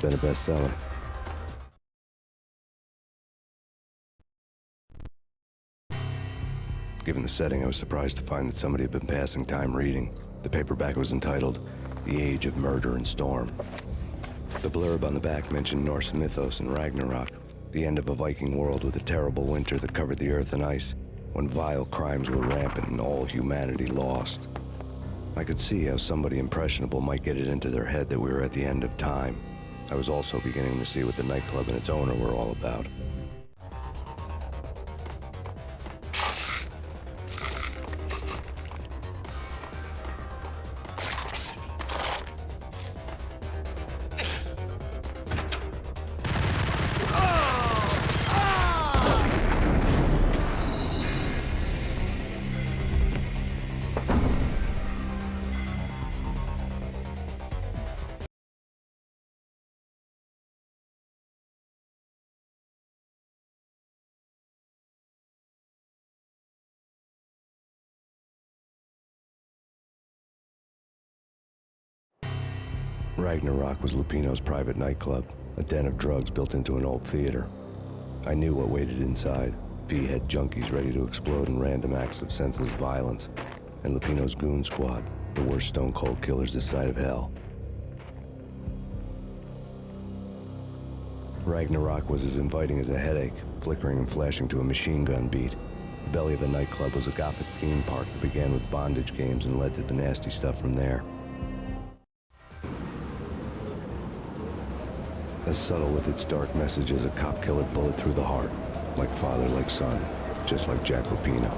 have been a bestseller. Given the setting, I was surprised to find that somebody had been passing time reading. The paperback was entitled, The Age of Murder and Storm. The blurb on the back mentioned Norse mythos and Ragnarok, the end of a Viking world with a terrible winter that covered the earth in ice, when vile crimes were rampant and all humanity lost. I could see how somebody impressionable might get it into their head that we were at the end of time. I was also beginning to see what the nightclub and its owner were all about. Ragnarok was Lupino's private nightclub, a den of drugs built into an old theater. I knew what waited inside. V-head junkies ready to explode in random acts of senseless violence, and Lupino's goon squad, the worst stone-cold killers this side of hell. Ragnarok was as inviting as a headache, flickering and flashing to a machine gun beat. The belly of the nightclub was a gothic theme park that began with bondage games and led to the nasty stuff from there. As subtle with its dark message as a cop killer bullet through the heart, like father, like son, just like Jack Lupino.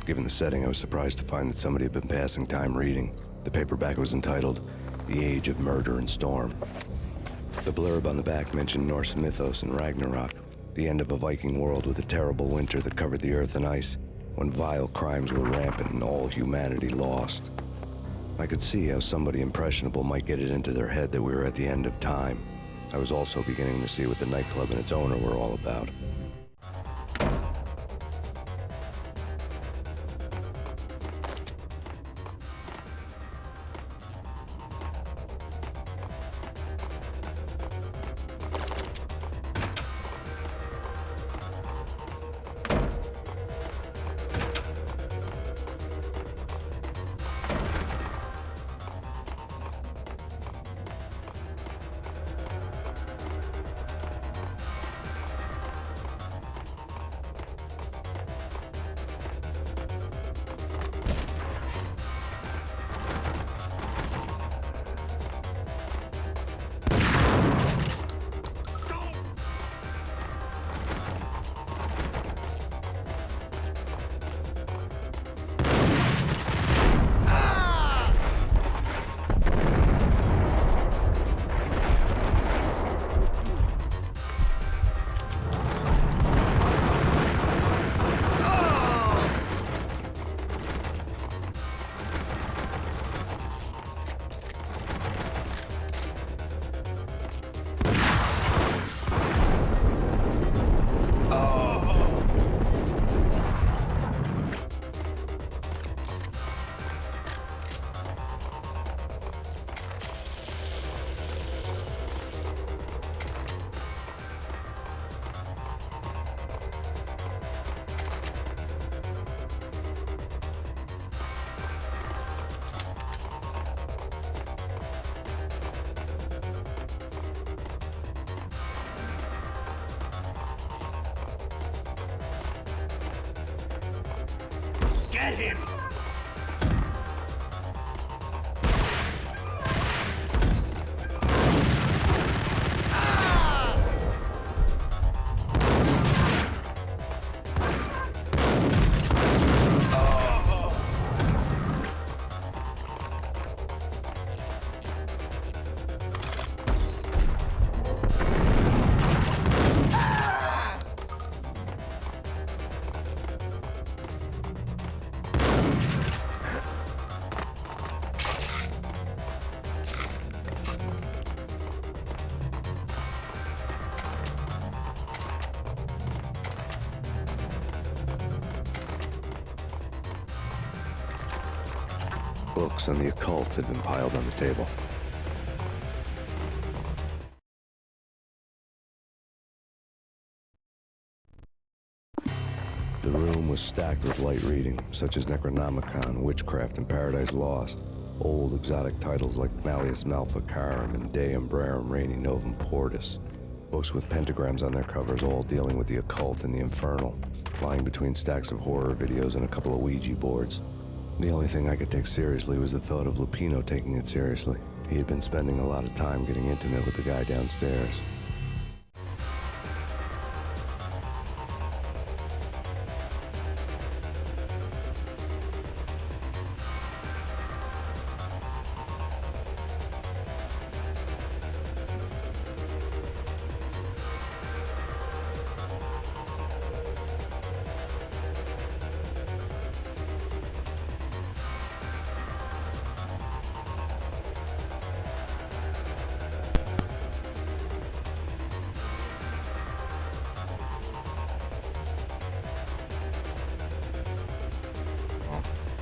Given the setting, I was surprised to find that somebody had been passing time reading. The paperback was entitled, The Age of Murder and Storm. The blurb on the back mentioned Norse mythos and Ragnarok, the end of a Viking world with a terrible winter that covered the earth in ice, when vile crimes were rampant and all humanity lost. I could see how somebody impressionable might get it into their head that we were at the end of time. I was also beginning to see what the nightclub and its owner were all about. Get him! Books on the occult had been piled on the table. The room was stacked with light reading, such as Necronomicon, Witchcraft, and Paradise Lost. Old exotic titles like Malleus Maleficarum and De Umbrarum Reini Novum Portus. Books with pentagrams on their covers, all dealing with the occult and the infernal, lying between stacks of horror videos and a couple of Ouija boards. The only thing I could take seriously was the thought of Lupino taking it seriously. He had been spending a lot of time getting intimate with the guy downstairs.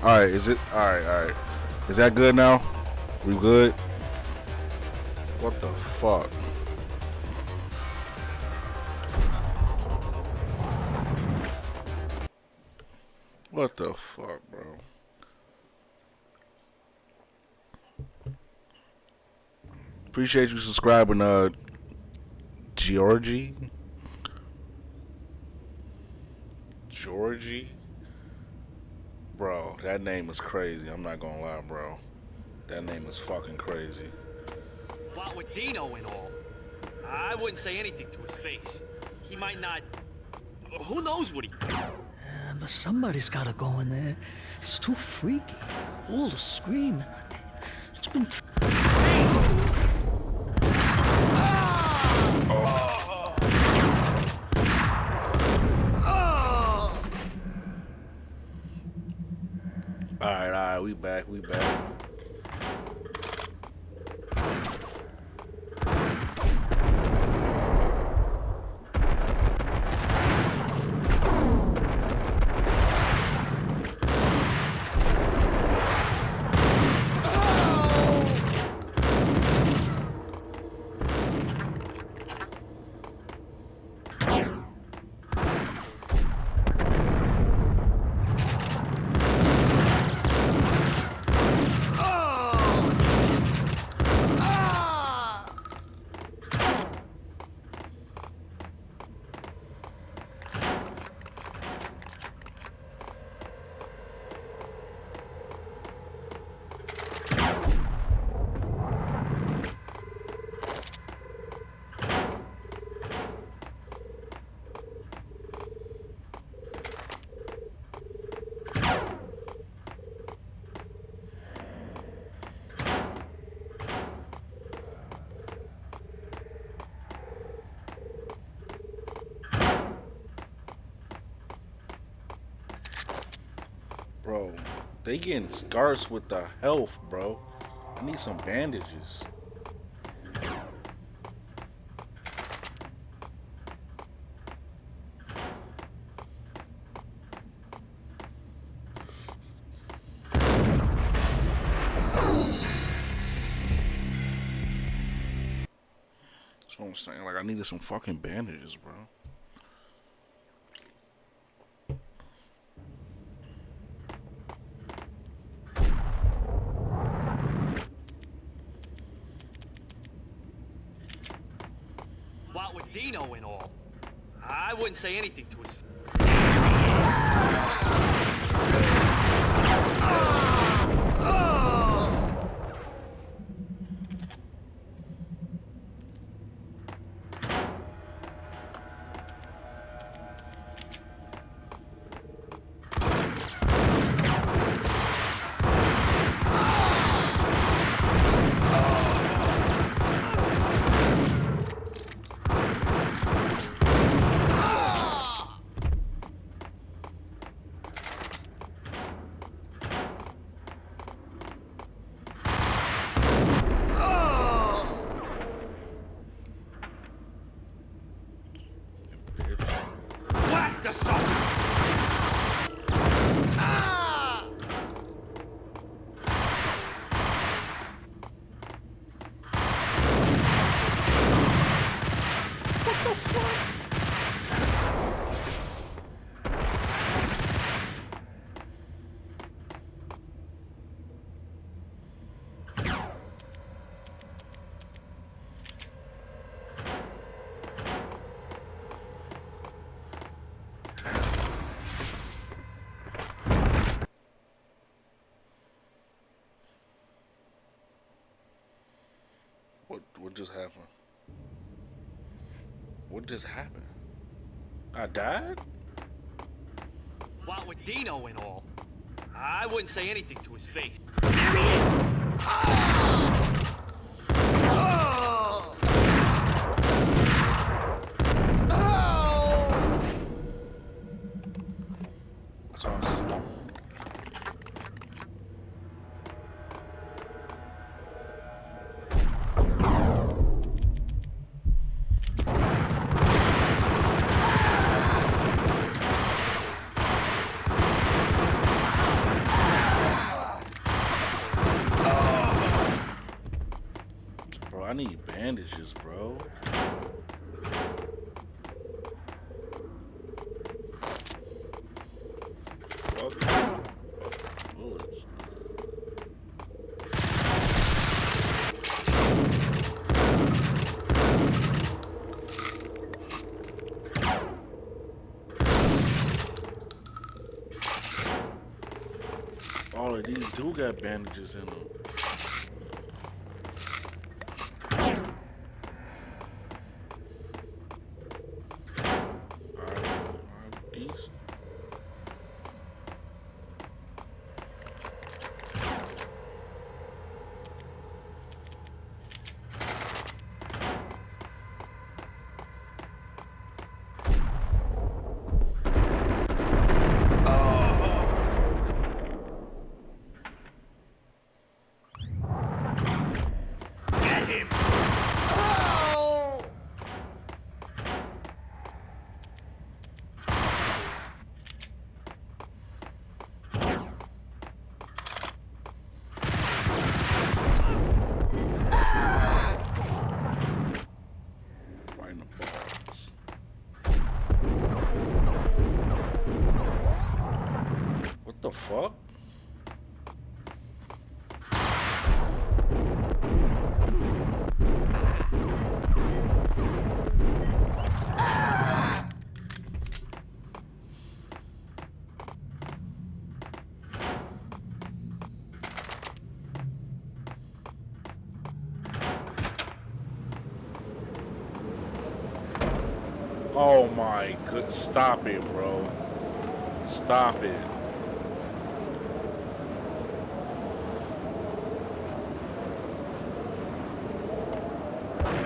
Alright, is it? Alright. Is that good now? We good? What the fuck? What the fuck, bro? Appreciate you subscribing, Georgie? Bro, that name is crazy. I'm not gonna lie, bro. That name is fucking crazy. What with Dino and all, I wouldn't say anything to his face. He might not... Who knows what he... but somebody's gotta go in there. It's too freaky. All the screaming. It's been... Alright, we back. Bro, they getting scarce with the health, bro. I need some bandages. That's what I'm saying. Like, I needed some fucking bandages, bro. What with Dino and all, I wouldn't say anything to his face. Whack the sucker! What just happened? What just happened? I died? What with Dino and all, I wouldn't say anything to his face. There he is! That's awesome. Bro, I need bandages, bro. Fuck. Bullets. All of these do got bandages in them. Alright, decent. the fuck? Oh my good, stop it, bro. Stop it.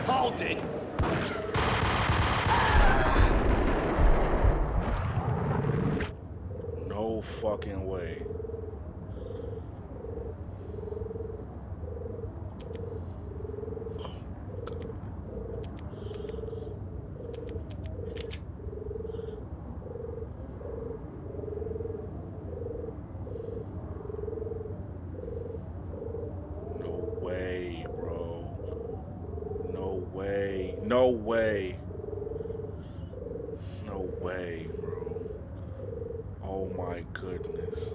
Hold it! No fucking way. No way, bro. No way. No way. No way, bro. Oh my goodness.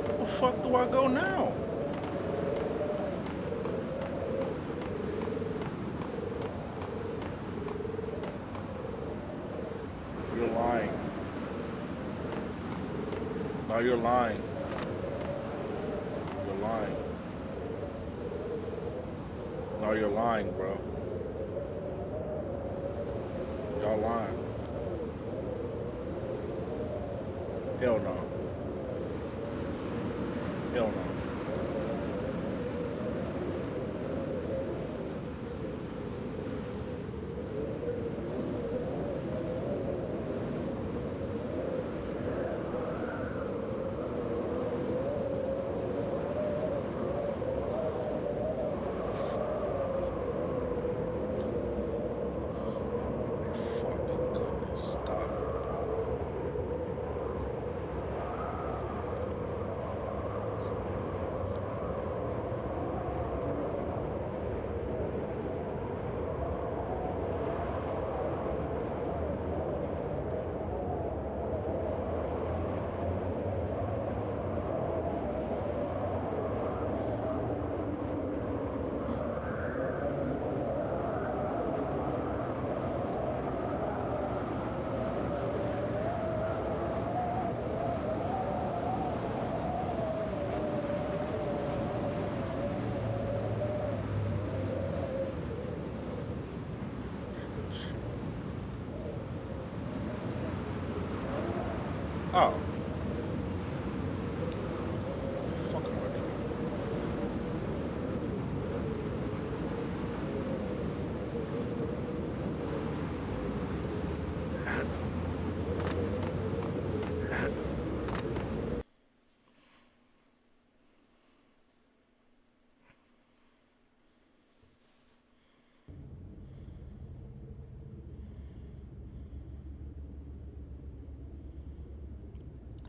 Where the fuck do I go now? You're lying. No, you're lying. You're lying. No, you're lying, bro. Y'all lying. Hell no. Hell no. Fucking goodness, stop it. Oh. Fuck am I doing?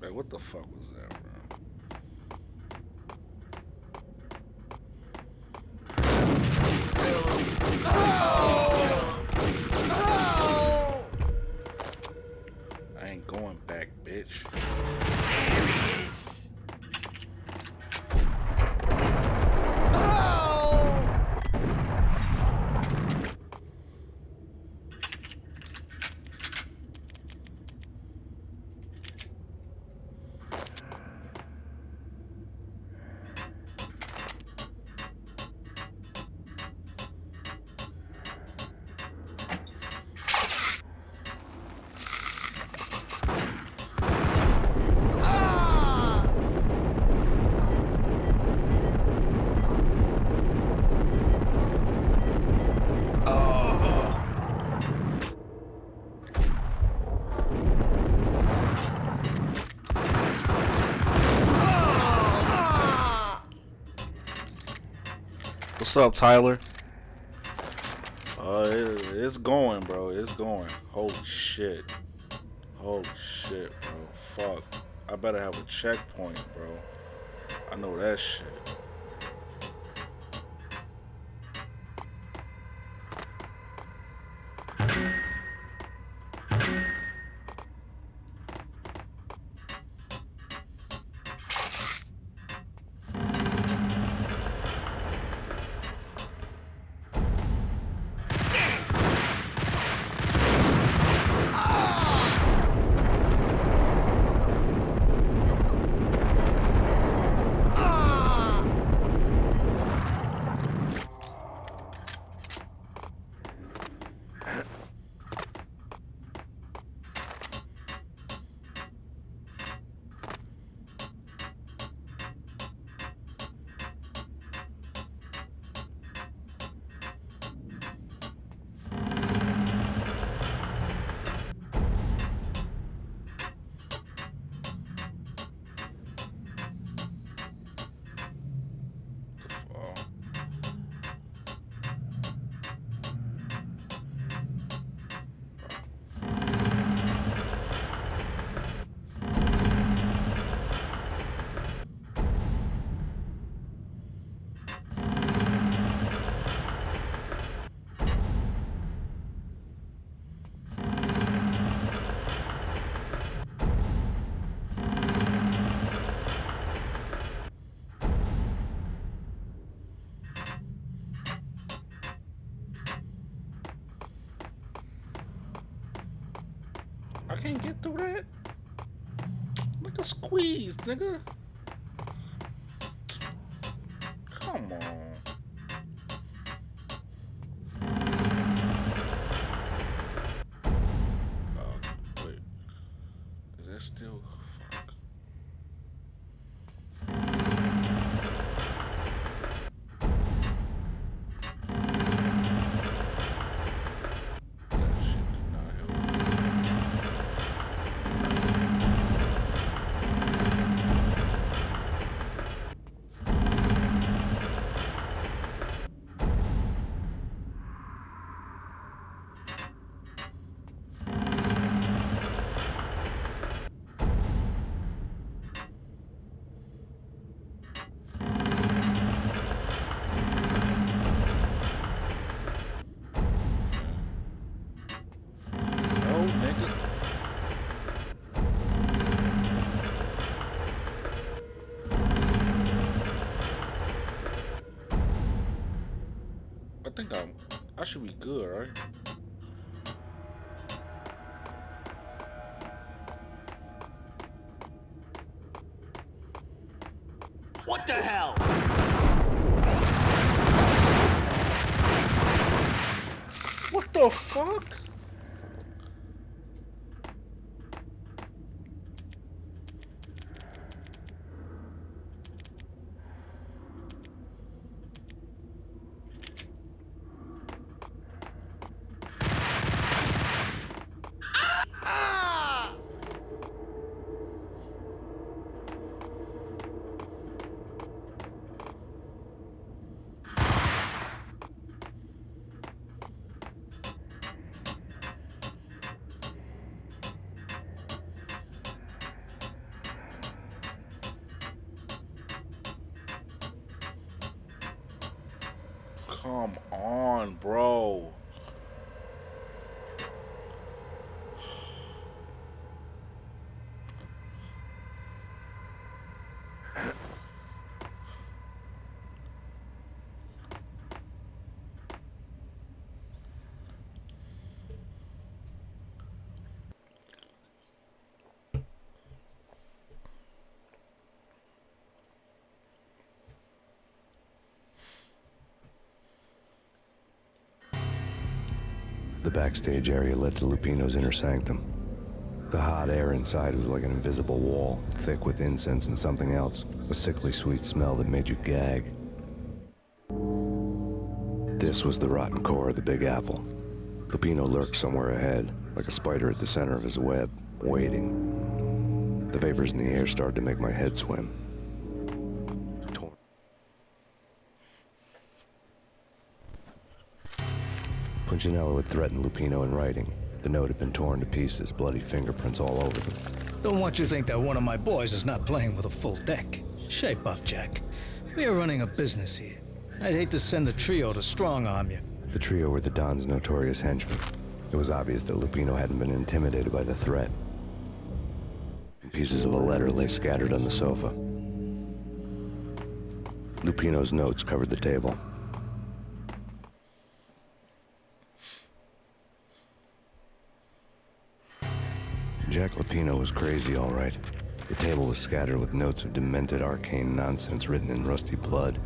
Like, what the fuck was that, bro? I ain't going back, bitch. There he is. What's up, Tyler? It's going, bro. It's going. Holy shit. Holy shit, bro. Fuck. I better have a checkpoint, bro. I know that shit. The fuck? I can't get through that. Like a squeeze, nigga. Come on. Wait. Is that still? Fuck. That shit did not help. No, nigga. I think I should be good, right? What the hell? What the fuck? Come on, bro. The backstage area led to Lupino's inner sanctum. The hot air inside was like an invisible wall, thick with incense and something else, a sickly sweet smell that made you gag. This was the rotten core of the Big Apple. Lupino lurked somewhere ahead, like a spider at the center of his web, waiting. The vapors in the air started to make my head swim. Punchinello had threatened Lupino in writing. The note had been torn to pieces, bloody fingerprints all over them. Don't want you to think that one of my boys is not playing with a full deck. Shape up, Jack. We are running a business here. I'd hate to send the trio to strong-arm you. The trio were the Don's notorious henchmen. It was obvious that Lupino hadn't been intimidated by the threat. Pieces of a letter lay scattered on the sofa. Lupino's notes covered the table. Jack Lupino was crazy, all right. The table was scattered with notes of demented arcane nonsense written in rusty blood,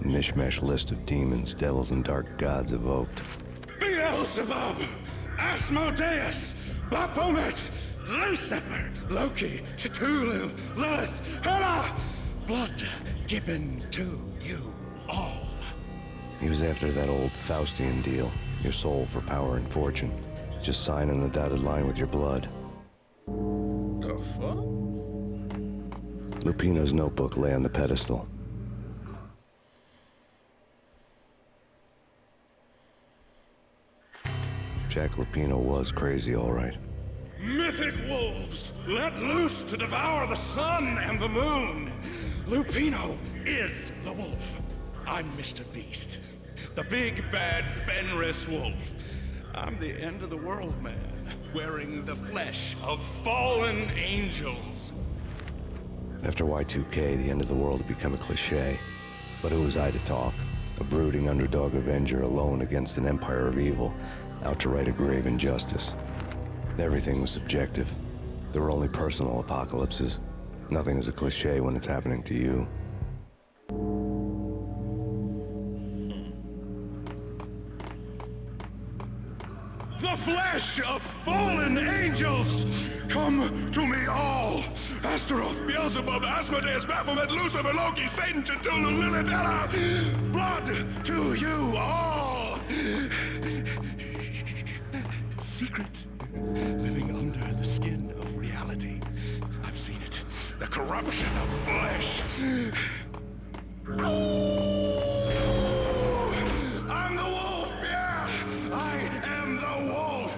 a mishmash list of demons, devils, and dark gods evoked. Beelzebub, Asmodeus, Baphomet, Lucifer, Loki, Cthulhu, Lilith, Hela, blood given to you all. He was after that old Faustian deal, your soul for power and fortune. Just sign on the dotted line with your blood. The fuck? Lupino's notebook lay on the pedestal. Jack Lupino was crazy, all right. Mythic wolves, let loose to devour the sun and the moon. Lupino is the wolf. I'm Mr. Beast, the big bad Fenris wolf. I'm the end of the world man, wearing the flesh of fallen angels. After Y2K, the end of the world had become a cliche. But who was I to talk? A brooding underdog avenger alone against an empire of evil, out to right a grave injustice. Everything was subjective. There were only personal apocalypses. Nothing is a cliche when it's happening to you. The flesh of fallen angels! Come to me all! Astaroth, Beelzebub, Asmodeus, Baphomet, Lucifer, Loki, Satan, Cthulhu, Lilith, Hela! Blood to you all! Secrets living under the skin of reality. I've seen it. The corruption of flesh. I'm the wolf, yeah! I am the wolf!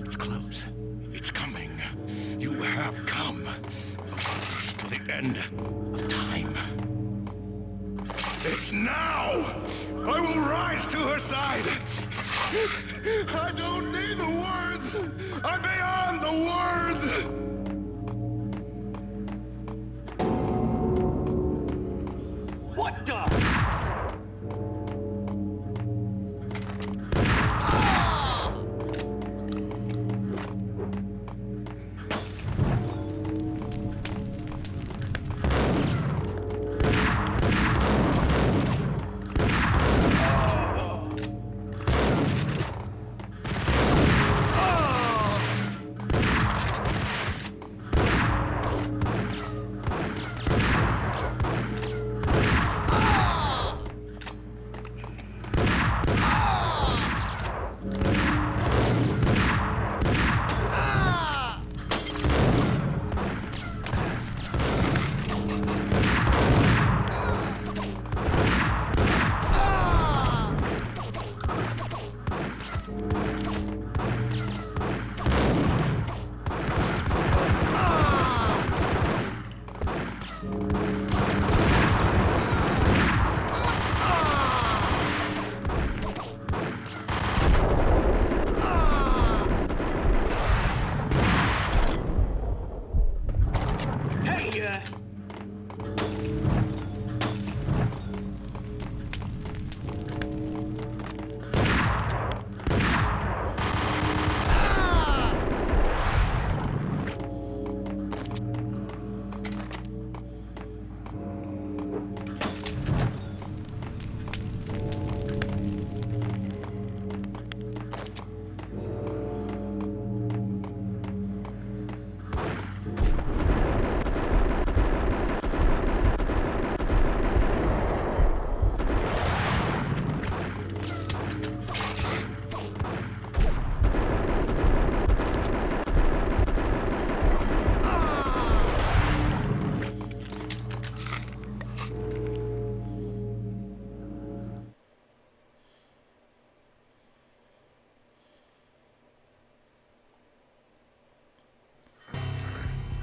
It's close. It's coming. You have come to the end of time. It's now! I will rise to her side! I don't need the words! I'm beyond the words! What the?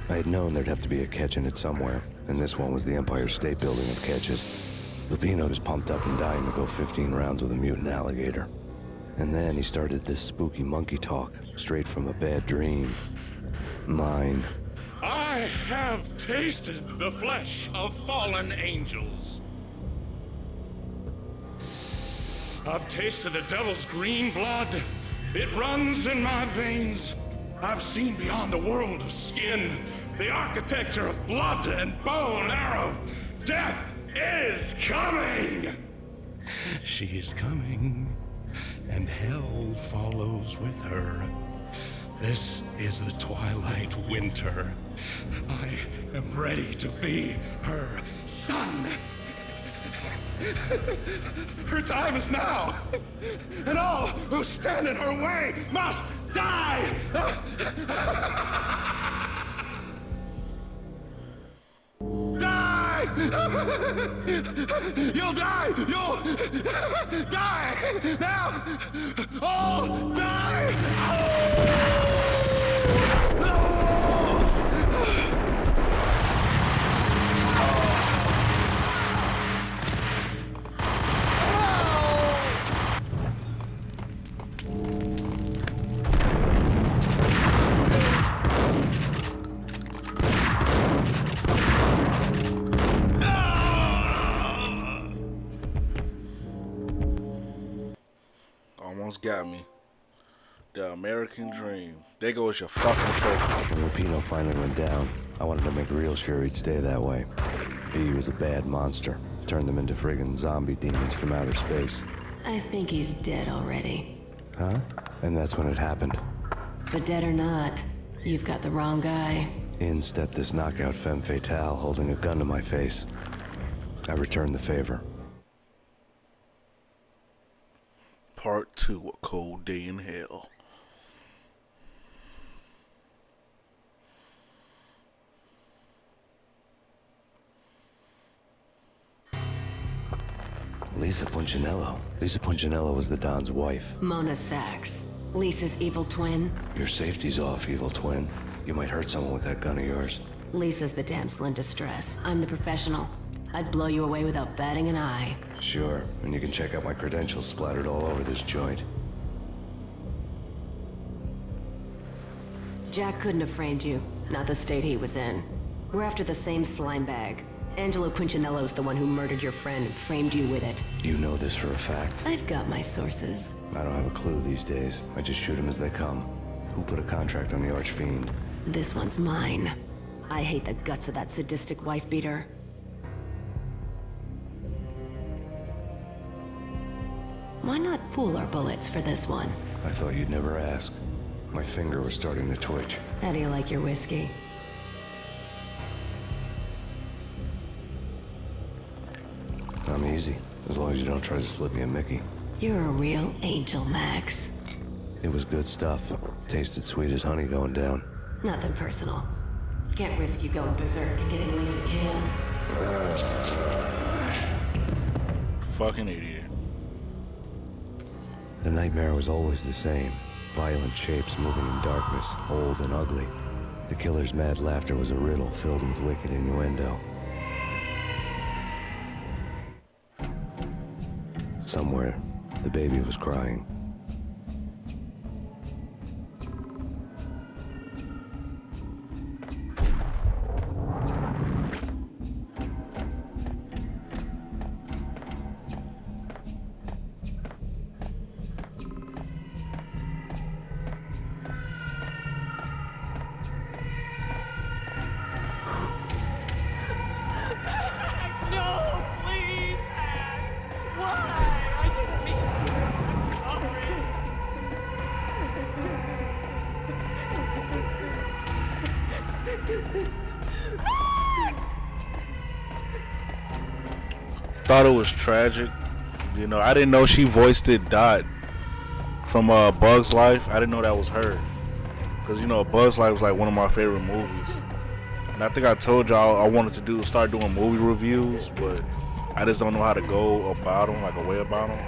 I had known there'd have to be a catch in it somewhere, and this one was the Empire State Building of catches. Lupino was pumped up and dying to go 15 rounds with a mutant alligator. And then he started this spooky monkey talk, straight from a bad dream. Mine. I have tasted the flesh of fallen angels. I've tasted the devil's green blood. It runs in my veins. I've seen beyond the world of skin, the architecture of blood and bow and arrow. Death is coming! She is coming, and hell follows with her. This is the twilight winter. I am ready to be her son. Her time is now, and all who stand in her way must die! Die! You'll die! You'll die! Now! All die! Almost got me. The American dream. There goes your fucking trophy. When Lupino finally went down, I wanted to make real sure he'd stay that way. V was a bad monster. Turned them into friggin' zombie demons from outer space. I think he's dead already. Huh? And that's when it happened. But dead or not, you've got the wrong guy. In stepped this knockout femme fatale holding a gun to my face. I returned the favor. Part 2, A Cold Day in Hell. Lisa Punchinello. Lisa Punchinello was the Don's wife. Mona Sachs, Lisa's evil twin. Your safety's off, evil twin. You might hurt someone with that gun of yours. Lisa's the damsel in distress. I'm the professional. I'd blow you away without batting an eye. Sure, and you can check out my credentials splattered all over this joint. Jack couldn't have framed you. Not the state he was in. We're after the same slime bag. Angelo Punchinello's the one who murdered your friend and framed you with it. You know this for a fact. I've got my sources. I don't have a clue these days. I just shoot them as they come. Who put a contract on the Archfiend? This one's mine. I hate the guts of that sadistic wife-beater. Why not pool our bullets for this one? I thought you'd never ask. My finger was starting to twitch. How do you like your whiskey? I'm easy, as long as you don't try to slip me a Mickey. You're a real angel, Max. It was good stuff. Tasted sweet as honey going down. Nothing personal. Can't risk you going berserk and getting Lisa killed. Fucking idiot. The nightmare was always the same. Violent shapes moving in darkness, old and ugly. The killer's mad laughter was a riddle filled with wicked innuendo. Somewhere, the baby was crying. No, please, Max. Why? I didn't mean to. I'm sorry. Thought it was tragic. You know, I didn't know she voiced it Dot from Bug's Life. I didn't know that was her. Because, you know, Bug's Life was like one of my favorite movies. And I think I told y'all I wanted to start doing movie reviews, but I just don't know how to go about them, like a way about them.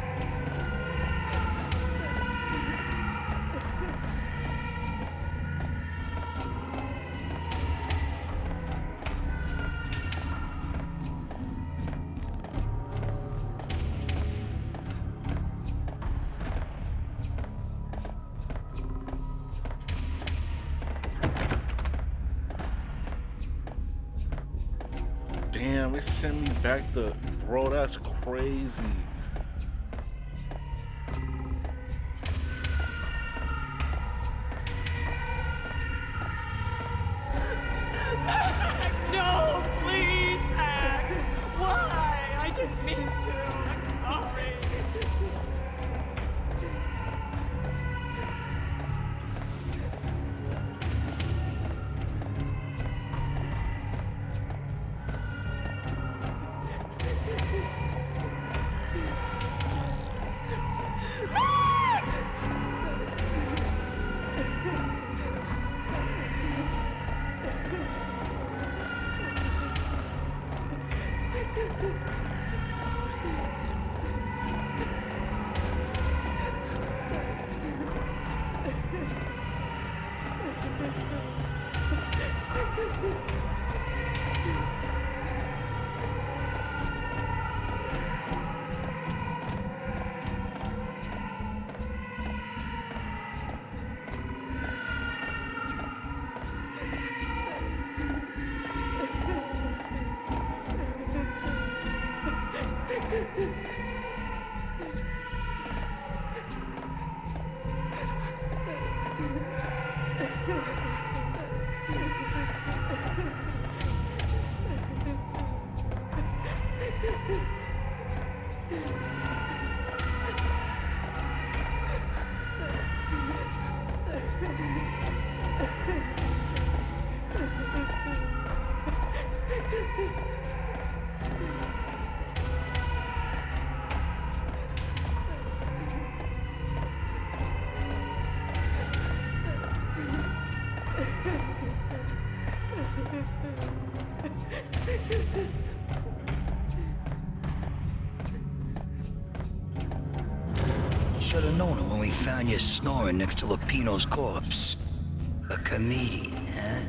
Damn, it sent me back to, bro, that's crazy. No, please, Max. Why? I didn't mean to. I'm sorry. Should have known it when we found you snoring next to Lupino's corpse. A comedian, huh?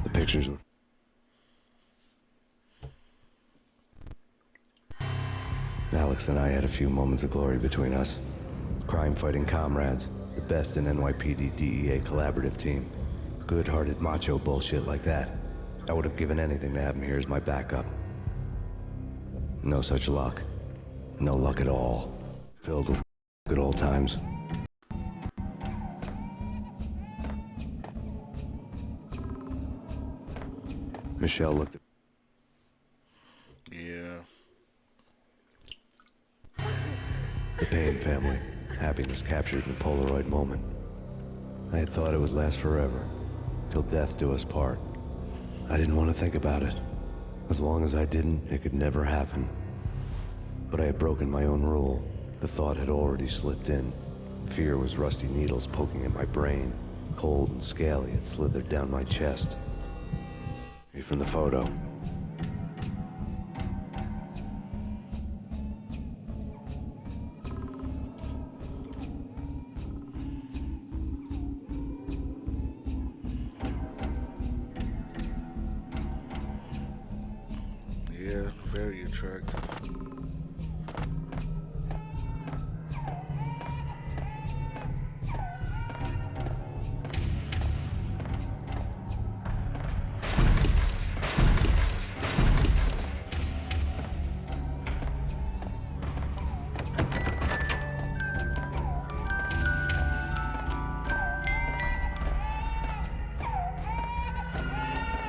The pictures were... Alex and I had a few moments of glory between us. Crime-fighting comrades, the best in NYPD DEA collaborative team. Good-hearted macho bullshit like that. I would have given anything to have him here as my backup. No such luck. No luck at all. Filled with good old times. Michelle looked at... Yeah. The Payne family. Happiness captured in a Polaroid moment. I had thought it would last forever. Till death do us part. I didn't want to think about it. As long as I didn't, it could never happen. But I had broken my own rule. The thought had already slipped in. Fear was rusty needles poking at my brain. Cold and scaly, it slithered down my chest. Read from the photo. Yeah, very attractive.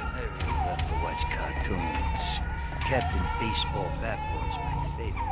I really love to watch cartoons. Captain Baseball Bat was my favorite.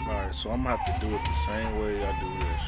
Alright, so I'm gonna have to do it the same way I do this.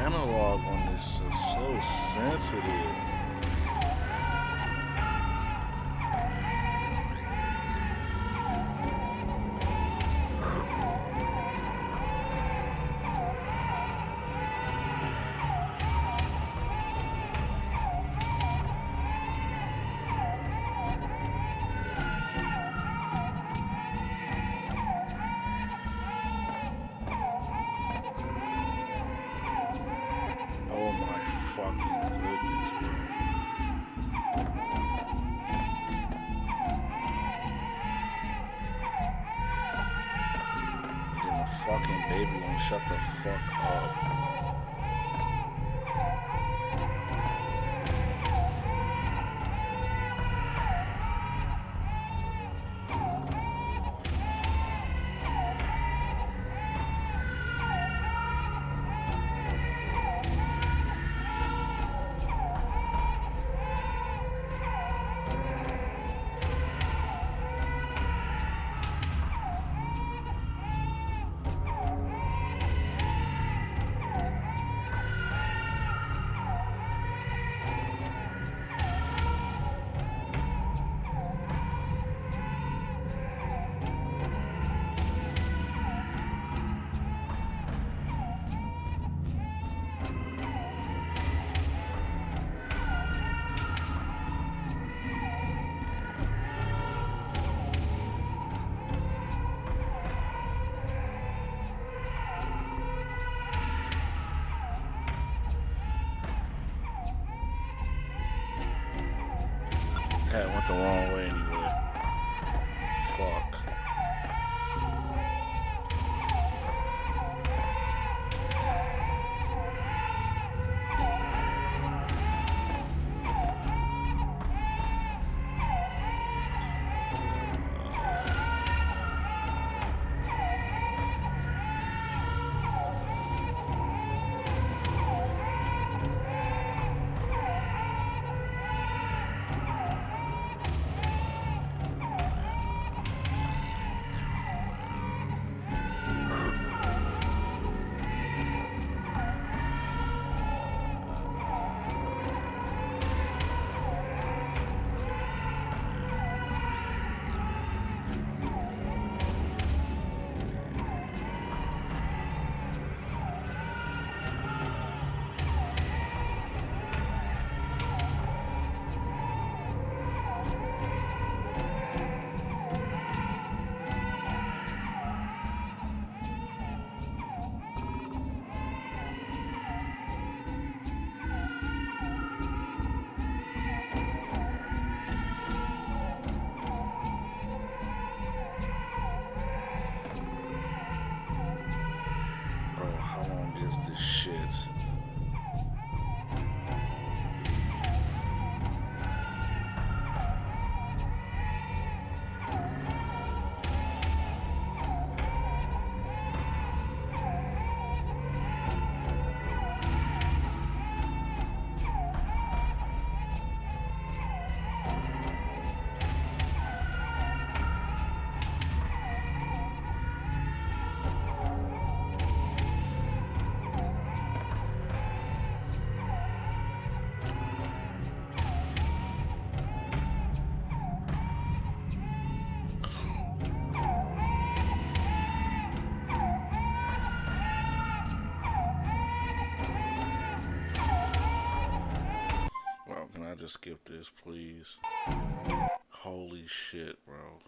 analog on this is so sensitive. Oh my fucking goodness, bro. And the fucking baby won't shut the fuck up. That went the wrong way anyway. Fuck. Bro, how long is this shit? Bro, can I just skip this, please? Holy shit, bro.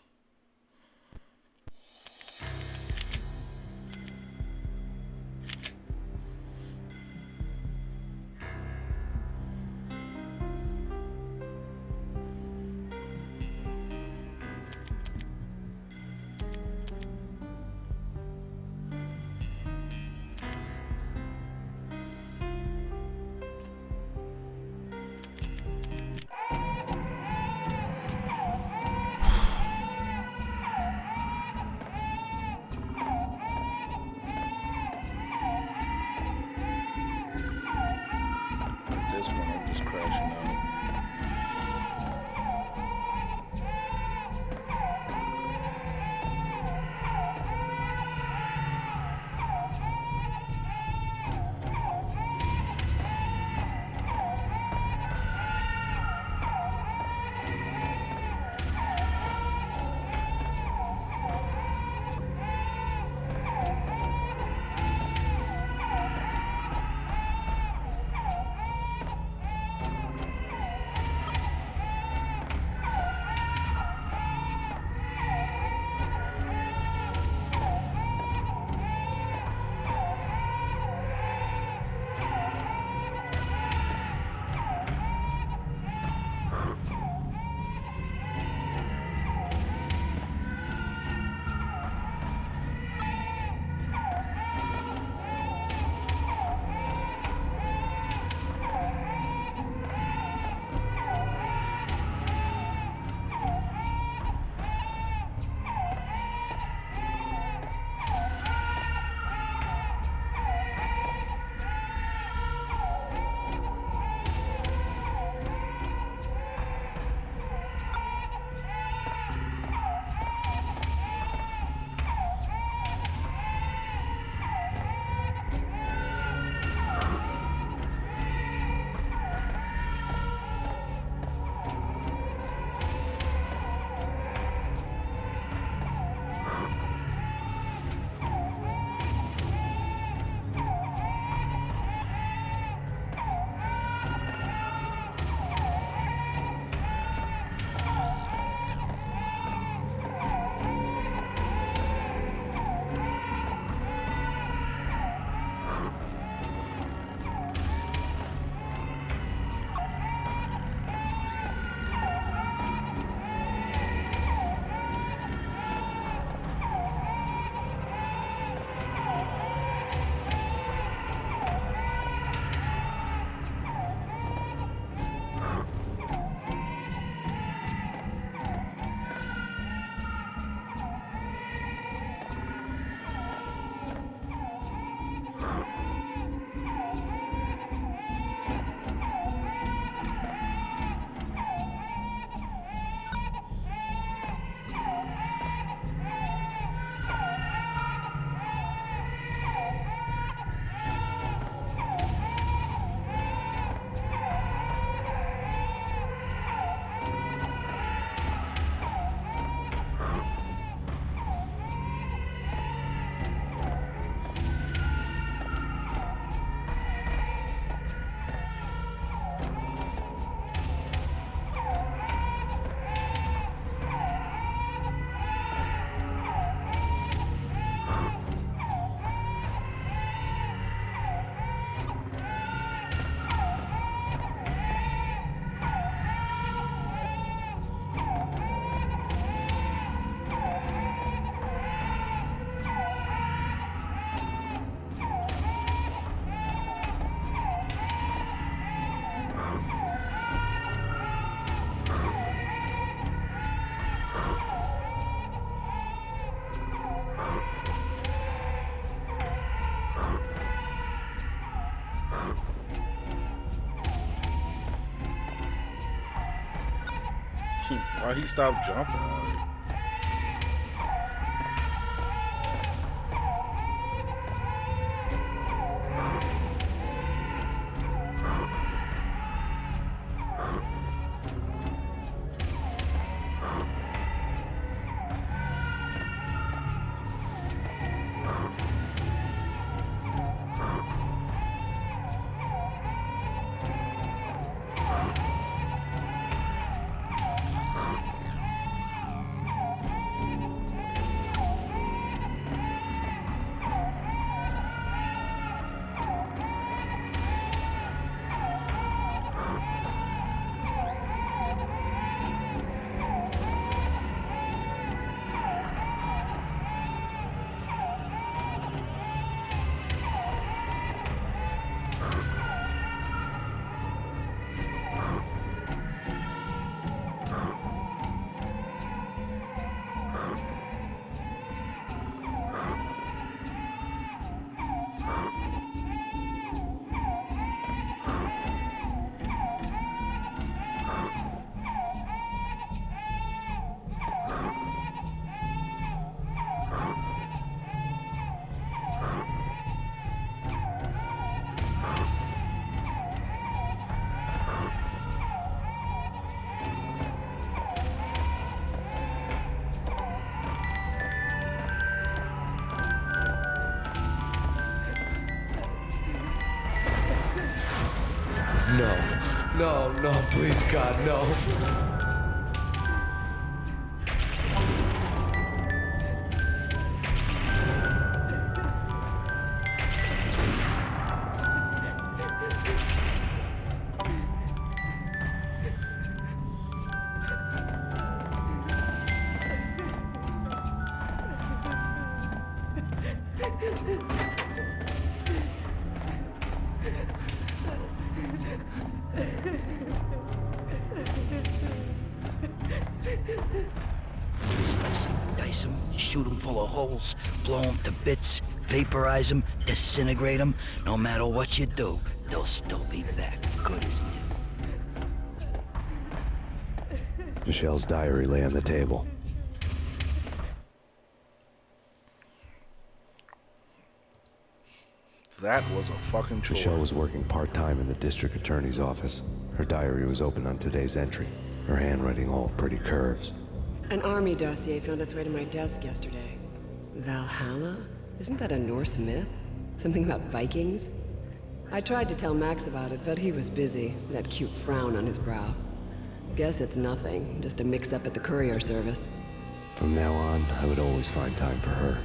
Why he stopped jumping? No, please, God, no. Slice him, dice him, shoot him full of holes, blow him to bits, vaporize him, disintegrate him. No matter what you do, they'll still be back, good as new. Michelle's diary lay on the table. That was a fucking chore. Michelle was working part-time in the district attorney's office. Her diary was open on today's entry, her handwriting all pretty curves. An army dossier found its way to my desk yesterday. Valhalla? Isn't that a Norse myth? Something about Vikings? I tried to tell Max about it, but he was busy, that cute frown on his brow. Guess it's nothing, just a mix-up at the courier service. From now on, I would always find time for her.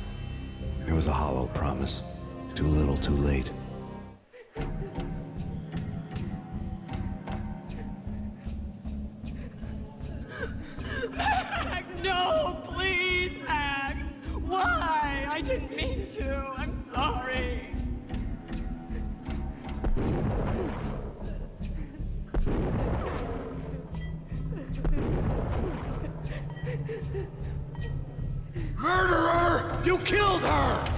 It was a hollow promise. Too little, too late. Max, no, please, Max. Why? I didn't mean to. I'm sorry. Murderer! You killed her!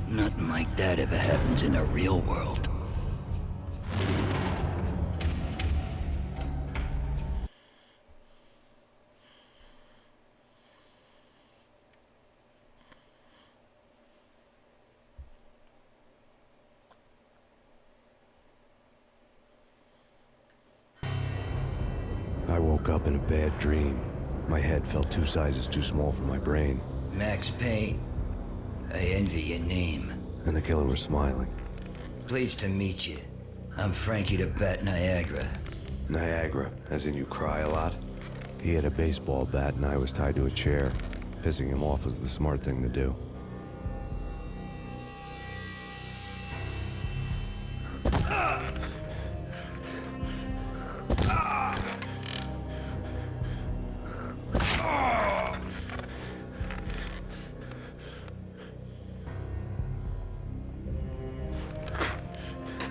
Nothing like that ever happens in the real world. I woke up in a bad dream. My head felt 2 sizes too small for my brain. Max Payne, I envy your name. And the killer was smiling. Pleased to meet you. I'm Frankie the Bat Niagara. Niagara, as in you cry a lot? He had a baseball bat and I was tied to a chair. Pissing him off was the smart thing to do.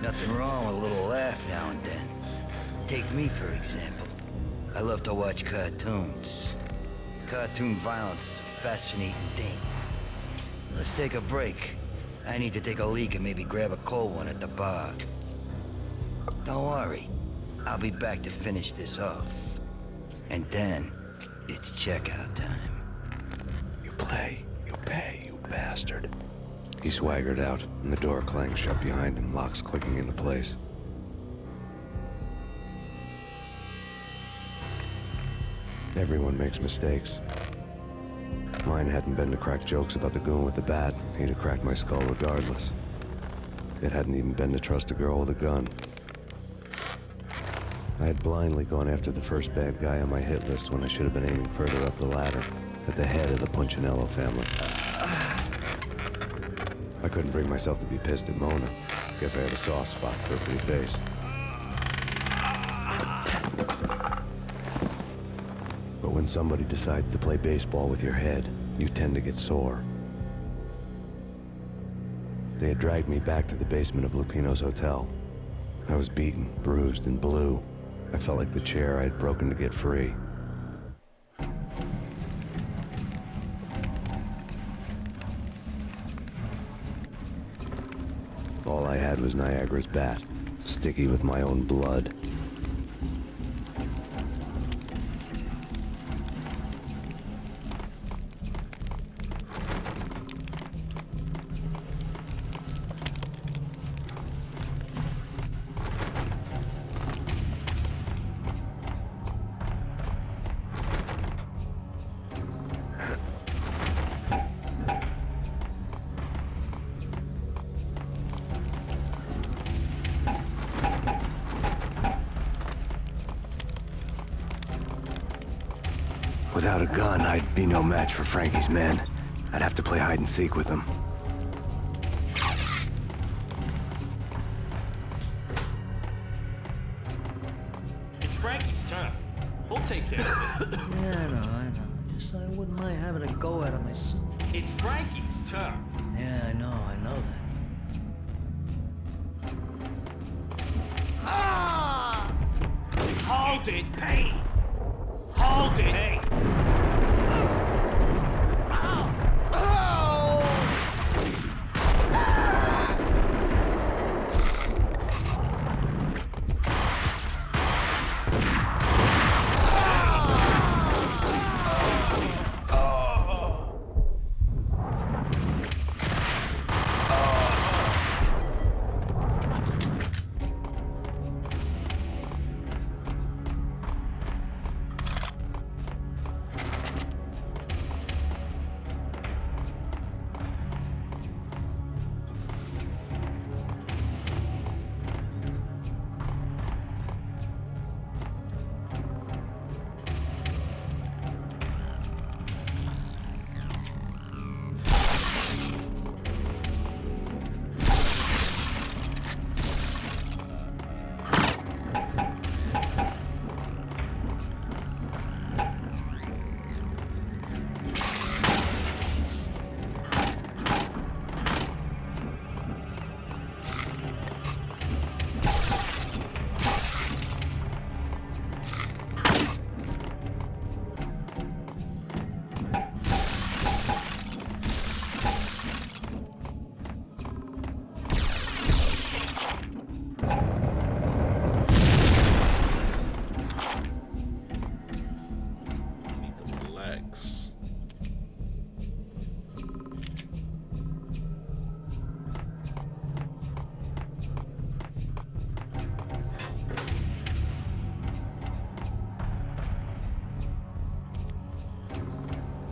Nothing wrong with a little laugh now and then. Take me, for example. I love to watch cartoons. Cartoon violence is a fascinating thing. Let's take a break. I need to take a leak and maybe grab a cold one at the bar. Don't worry. I'll be back to finish this off. And then, It's checkout time. You play, you pay, you bastard. He swaggered out, and the door clanged shut behind him, locks clicking into place. Everyone makes mistakes. Mine hadn't been to crack jokes about the goon with the bat. He'd have cracked my skull regardless. It hadn't even been to trust a girl with a gun. I had blindly gone after the first bad guy on my hit list when I should have been aiming further up the ladder, at the head of the Punchinello family. I couldn't bring myself to be pissed at Mona. Guess I had a soft spot for her pretty face. But when somebody decides to play baseball with your head, you tend to get sore. They had dragged me back to the basement of Lupino's hotel. I was beaten, bruised, and blue. I felt like the chair I had broken to get free. All I had was Niagara's bat, sticky with my own blood. Without a gun, I'd be no match for Frankie's men. I'd have to play hide and seek with them. It's Frankie's turf. We'll take care of it. Yeah, I know. Just I wouldn't mind having a go at it myself. It's Frankie's turf. Yeah, I know that. Hold it, Payne. Hold it. Hey.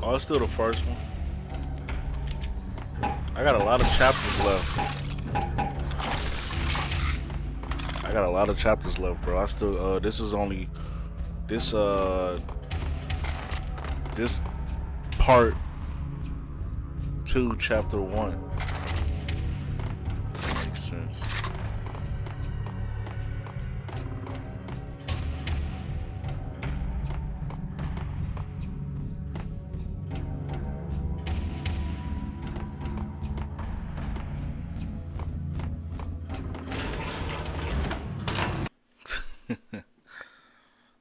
Oh, it's still the first one. I got a lot of chapters left. Bro. I still this is only this part 2, chapter 1. Makes sense.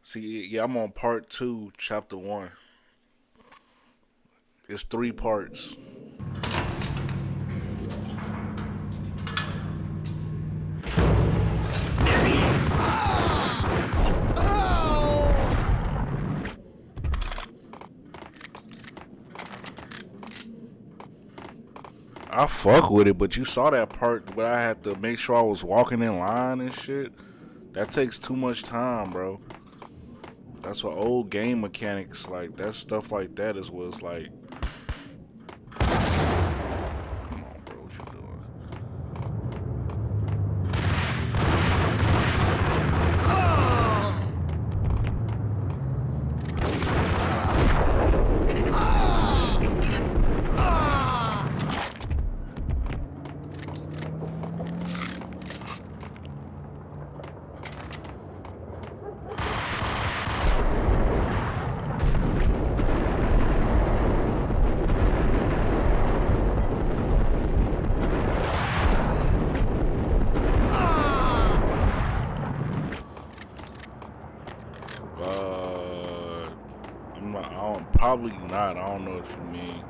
See, yeah, I'm on part 2, chapter 1. It's 3 parts. I fuck with it, but you saw that part where I had to make sure I was walking in line and shit. That takes too much time, bro. That's what old game mechanics, like, that stuff like that is what's like. Come on, bro, what you doing? Probably not. I don't know what you mean.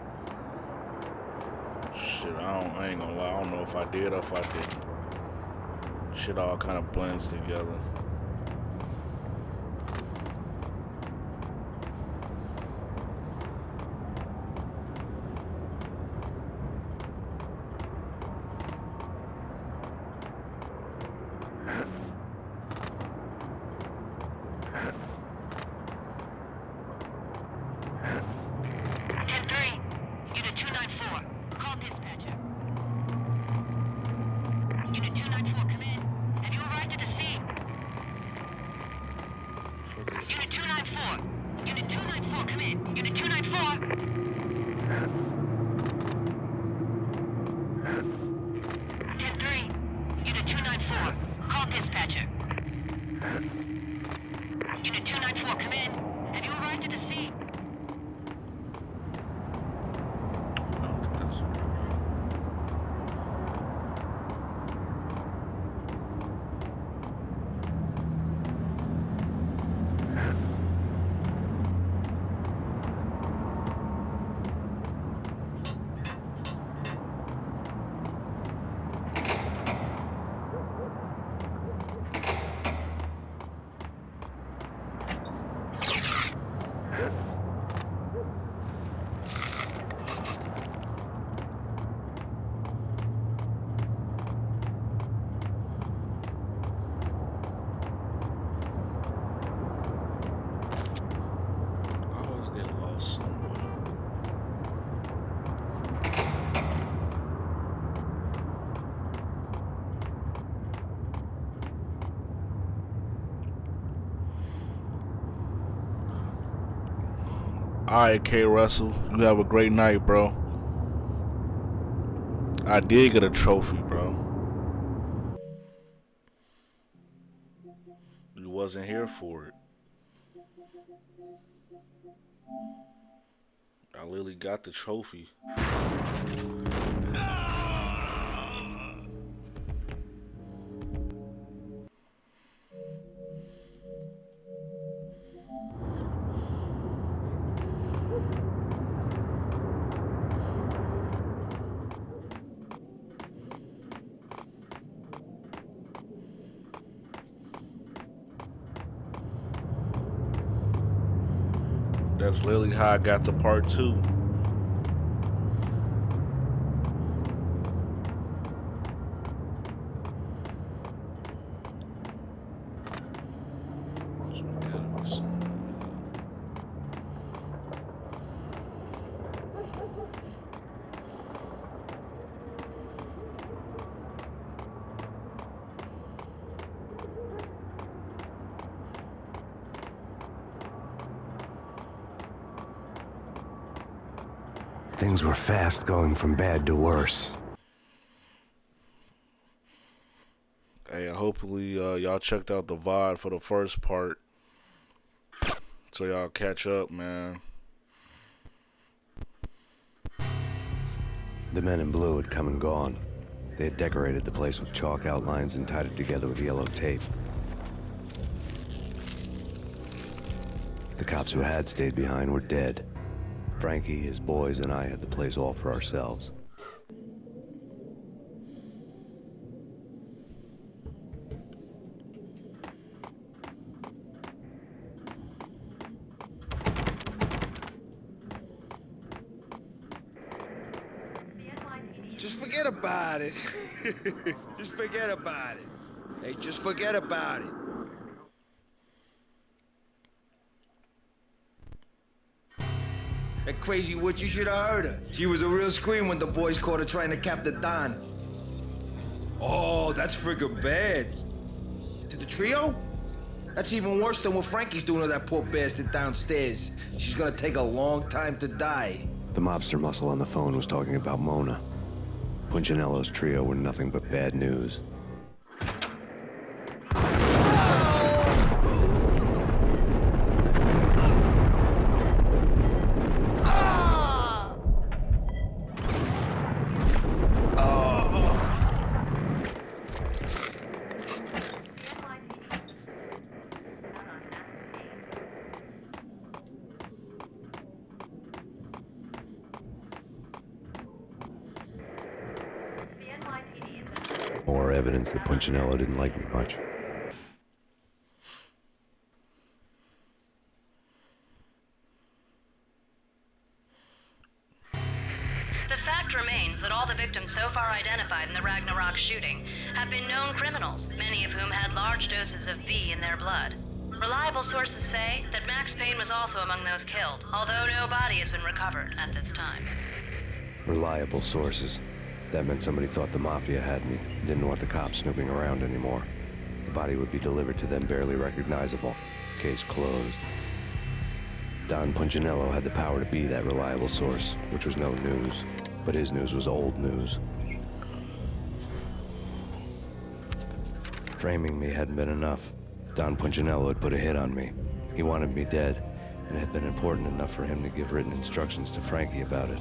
Shit, I ain't gonna lie. I don't know if I did or if I didn't. Shit all kind of blends together. Alright, K. Russell, you have a great night, bro. I did get a trophy, bro. You wasn't here for it. I literally got the trophy. That's literally how I got to part 2. Things were fast going from bad to worse. Hey, hopefully y'all checked out the VOD for the first part. So y'all catch up, man. The men in blue had come and gone. They had decorated the place with chalk outlines and tied it together with yellow tape. The cops who had stayed behind were dead. Frankie, his boys, and I had the place all for ourselves. Just forget about it. Just forget about it. Hey, just forget about it. That crazy witch, you should have heard her. She was a real scream when the boys caught her trying to cap the Don. Oh, that's friggin' bad. To the trio? That's even worse than what Frankie's doing to that poor bastard downstairs. She's gonna take a long time to die. The mobster muscle on the phone was talking about Mona. Punchinello's trio were nothing but bad news. More evidence that Punchinello didn't like me much. The fact remains that all the victims so far identified in the Ragnarok shooting have been known criminals, many of whom had large doses of V in their blood. Reliable sources say that Max Payne was also among those killed, although no body has been recovered at this time. Reliable sources. That meant somebody thought the Mafia had me, didn't want the cops snooping around anymore. The body would be delivered to them barely recognizable. Case closed. Don Punchinello had the power to be that reliable source, which was no news. But his news was old news. Framing me hadn't been enough. Don Punchinello had put a hit on me. He wanted me dead, and it had been important enough for him to give written instructions to Frankie about it.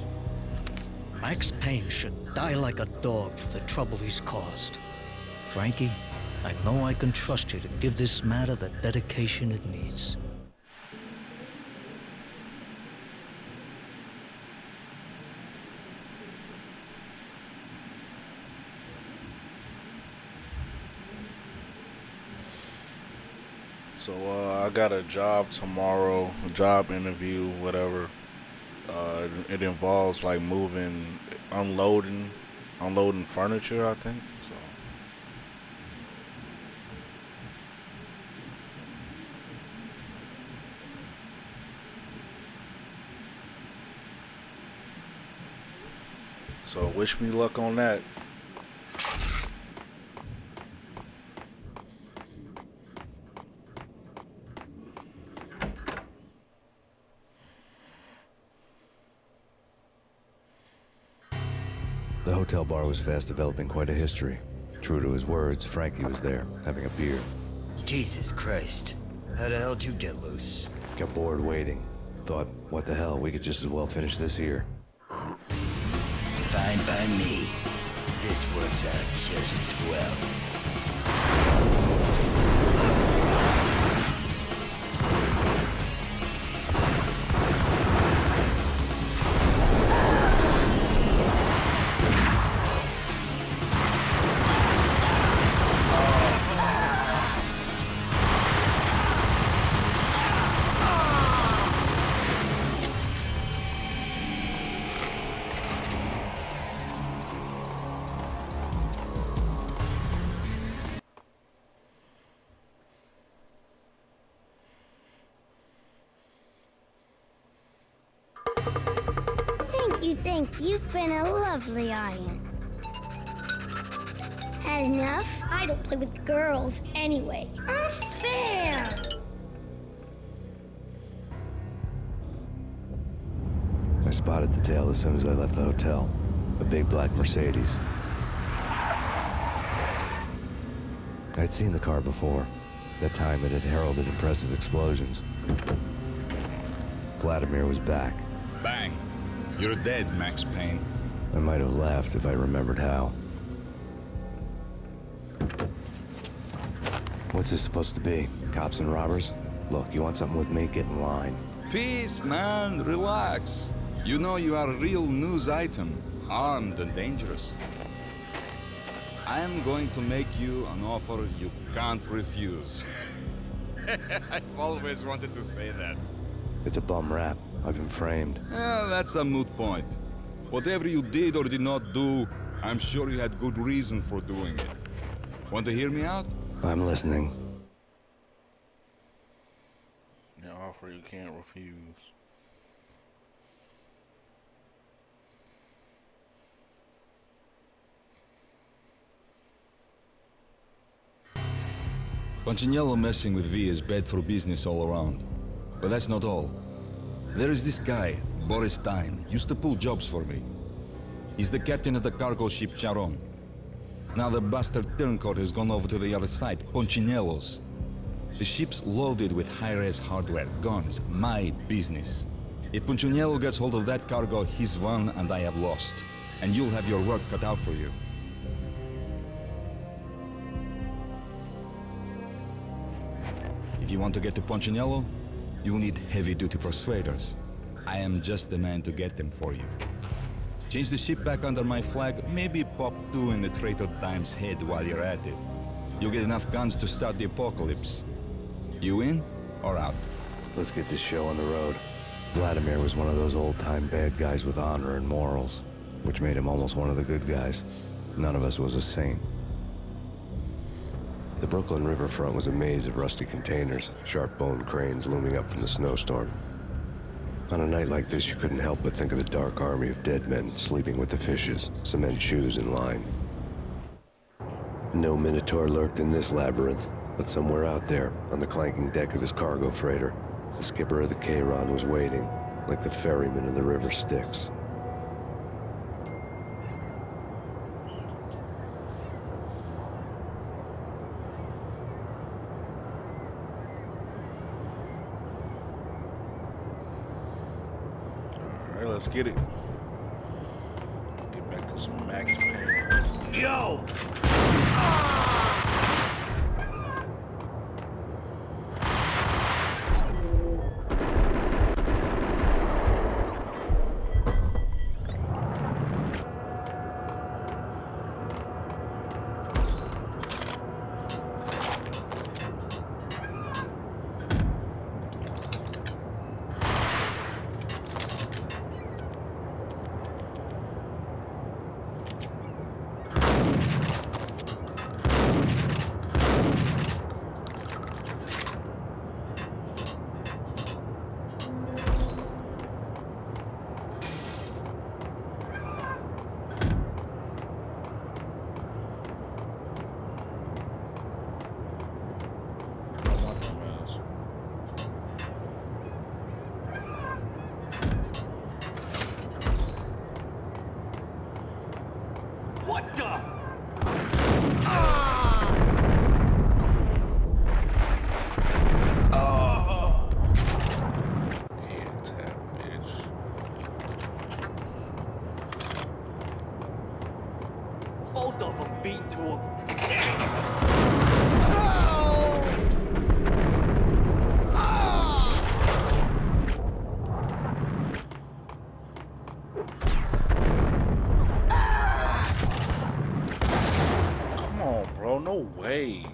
Max Payne should die like a dog for the trouble he's caused. Frankie, I know I can trust you to give this matter the dedication it needs. So I got a job tomorrow, a job interview, whatever. It involves like moving, unloading furniture, I think. So wish me luck on that. The hotel bar was fast developing quite a history. True to his words, Frankie was there, having a beer. Jesus Christ. How the hell did you get loose? Got bored waiting. Thought, what the hell, we could just as well finish this here. Fine by me. This works out just as well. Thank you. You've been a lovely iron. Had enough? I don't play with girls anyway. Unfair! I spotted the tail as soon as I left the hotel. A big black Mercedes. I'd seen the car before. That time it had heralded impressive explosions. Vladimir was back. Bang. You're dead, Max Payne. I might have laughed if I remembered how. What's this supposed to be? Cops and robbers? Look, you want something with me? Get in line. Peace, man. Relax. You know you are a real news item. Armed and dangerous. I am going to make you an offer you can't refuse. I've always wanted to say that. It's a bum rap. I've been framed. That's a moot point. Whatever you did or did not do, I'm sure you had good reason for doing it. Want to hear me out? I'm listening. An offer you can't refuse. Punchinello messing with V is bad for business all around. But that's not all. There is this guy, Boris Time, used to pull jobs for me. He's the captain of the cargo ship Charon. Now the bastard turncoat has gone over to the other side, Punchinello's. The ship's loaded with high-res hardware, guns, my business. If Punchinello gets hold of that cargo, he's won and I have lost. And you'll have your work cut out for you. If you want to get to Punchinello, you will need heavy-duty persuaders. I am just the man to get them for you. Change the ship back under my flag, maybe pop 2 in the traitor Time's head while you're at it. You'll get enough guns to start the apocalypse. You in or out? Let's get this show on the road. Vladimir was one of those old-time bad guys with honor and morals, which made him almost one of the good guys. None of us was a saint. The Brooklyn riverfront was a maze of rusty containers, sharp-boned cranes looming up from the snowstorm. On a night like this, you couldn't help but think of the dark army of dead men sleeping with the fishes, cement shoes in line. No Minotaur lurked in this labyrinth, but somewhere out there, on the clanking deck of his cargo freighter, the skipper of the Chiron was waiting, like the ferryman in the river Styx. Alright, let's get it. Get back to some Max Payne. Yo! What the? Both of them beat to him. Come on, bro. No way.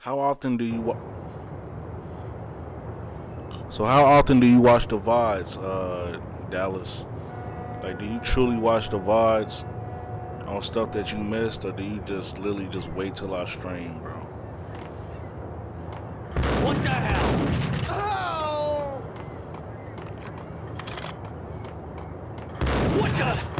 How often do you So how often do you watch the VODs, Dallas? Like, do you truly watch the VODs on stuff that you missed, or do you just literally just wait till I stream, bro? What the hell? What the?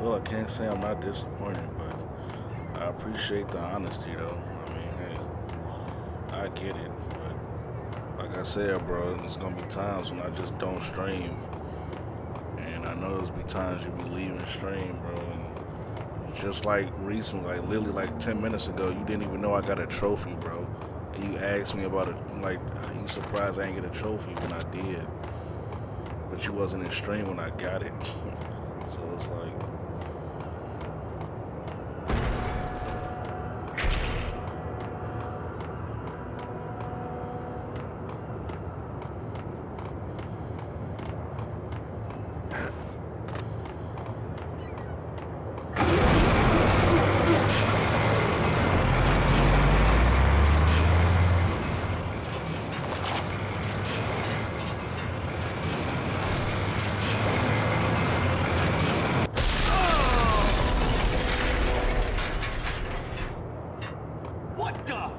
Well, I can't say I'm not disappointed, but I appreciate the honesty, though. I mean, hey, I get it, but like I said, bro, there's gonna be times when I just don't stream, and I know there's be times you be leaving stream, bro, and just like recently, like literally like 10 minutes ago, you didn't even know I got a trophy, bro, and you asked me about it, like, you surprised I didn't get a trophy when I did, but you wasn't in stream when I got it, so it's like, What the?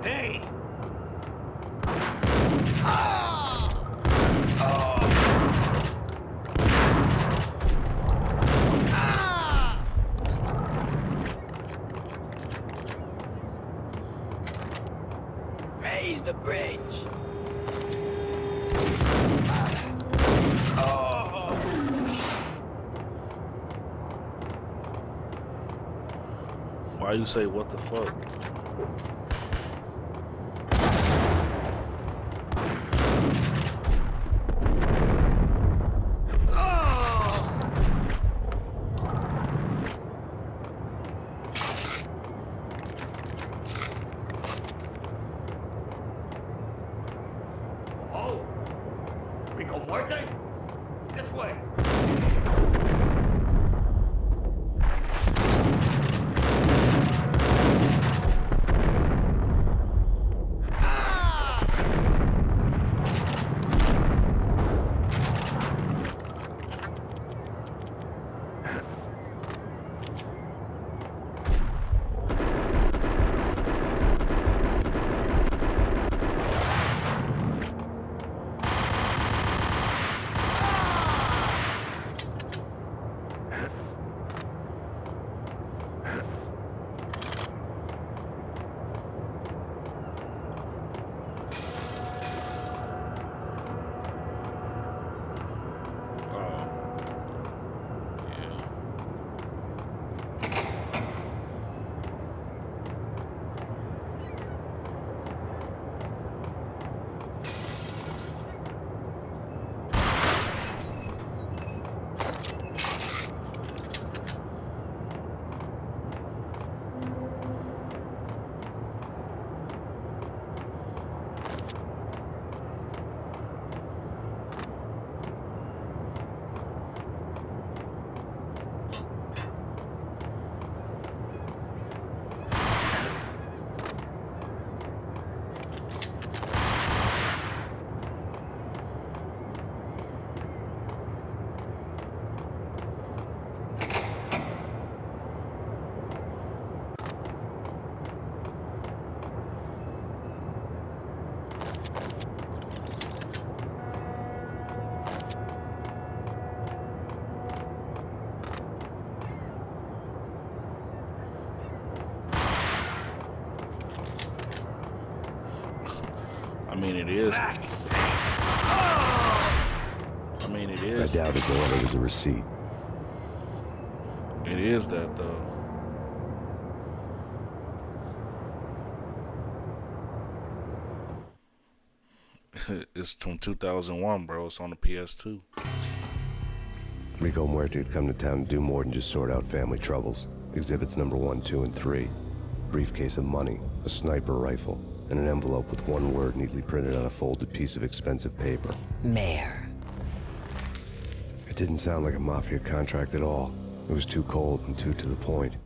Hey! Raise the bridge. why you say what the fuck? Oh, we go muerte? This way. I mean, it is. I mean, it is. I doubted the letter was a receipt. It is that, though. It's from 2001, bro. It's on the PS2. Rico Muerte had come to town to do more than just sort out family troubles. Exhibits number 1, 2, and 3. Briefcase of money, a sniper rifle, and an envelope with one word neatly printed on a folded piece of expensive paper. Mayor. It didn't sound like a mafia contract at all. It was too cold and too to the point.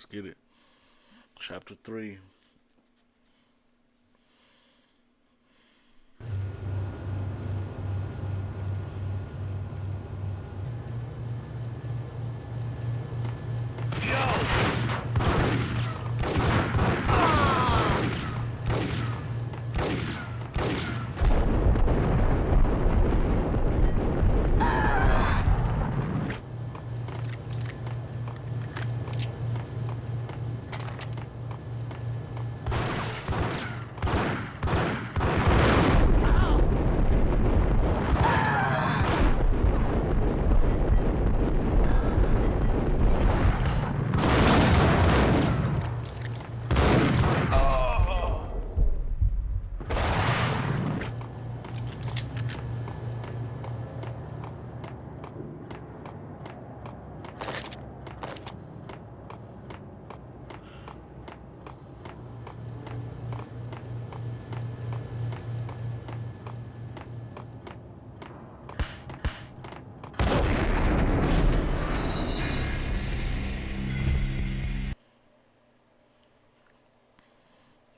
Let's get it. Chapter 3.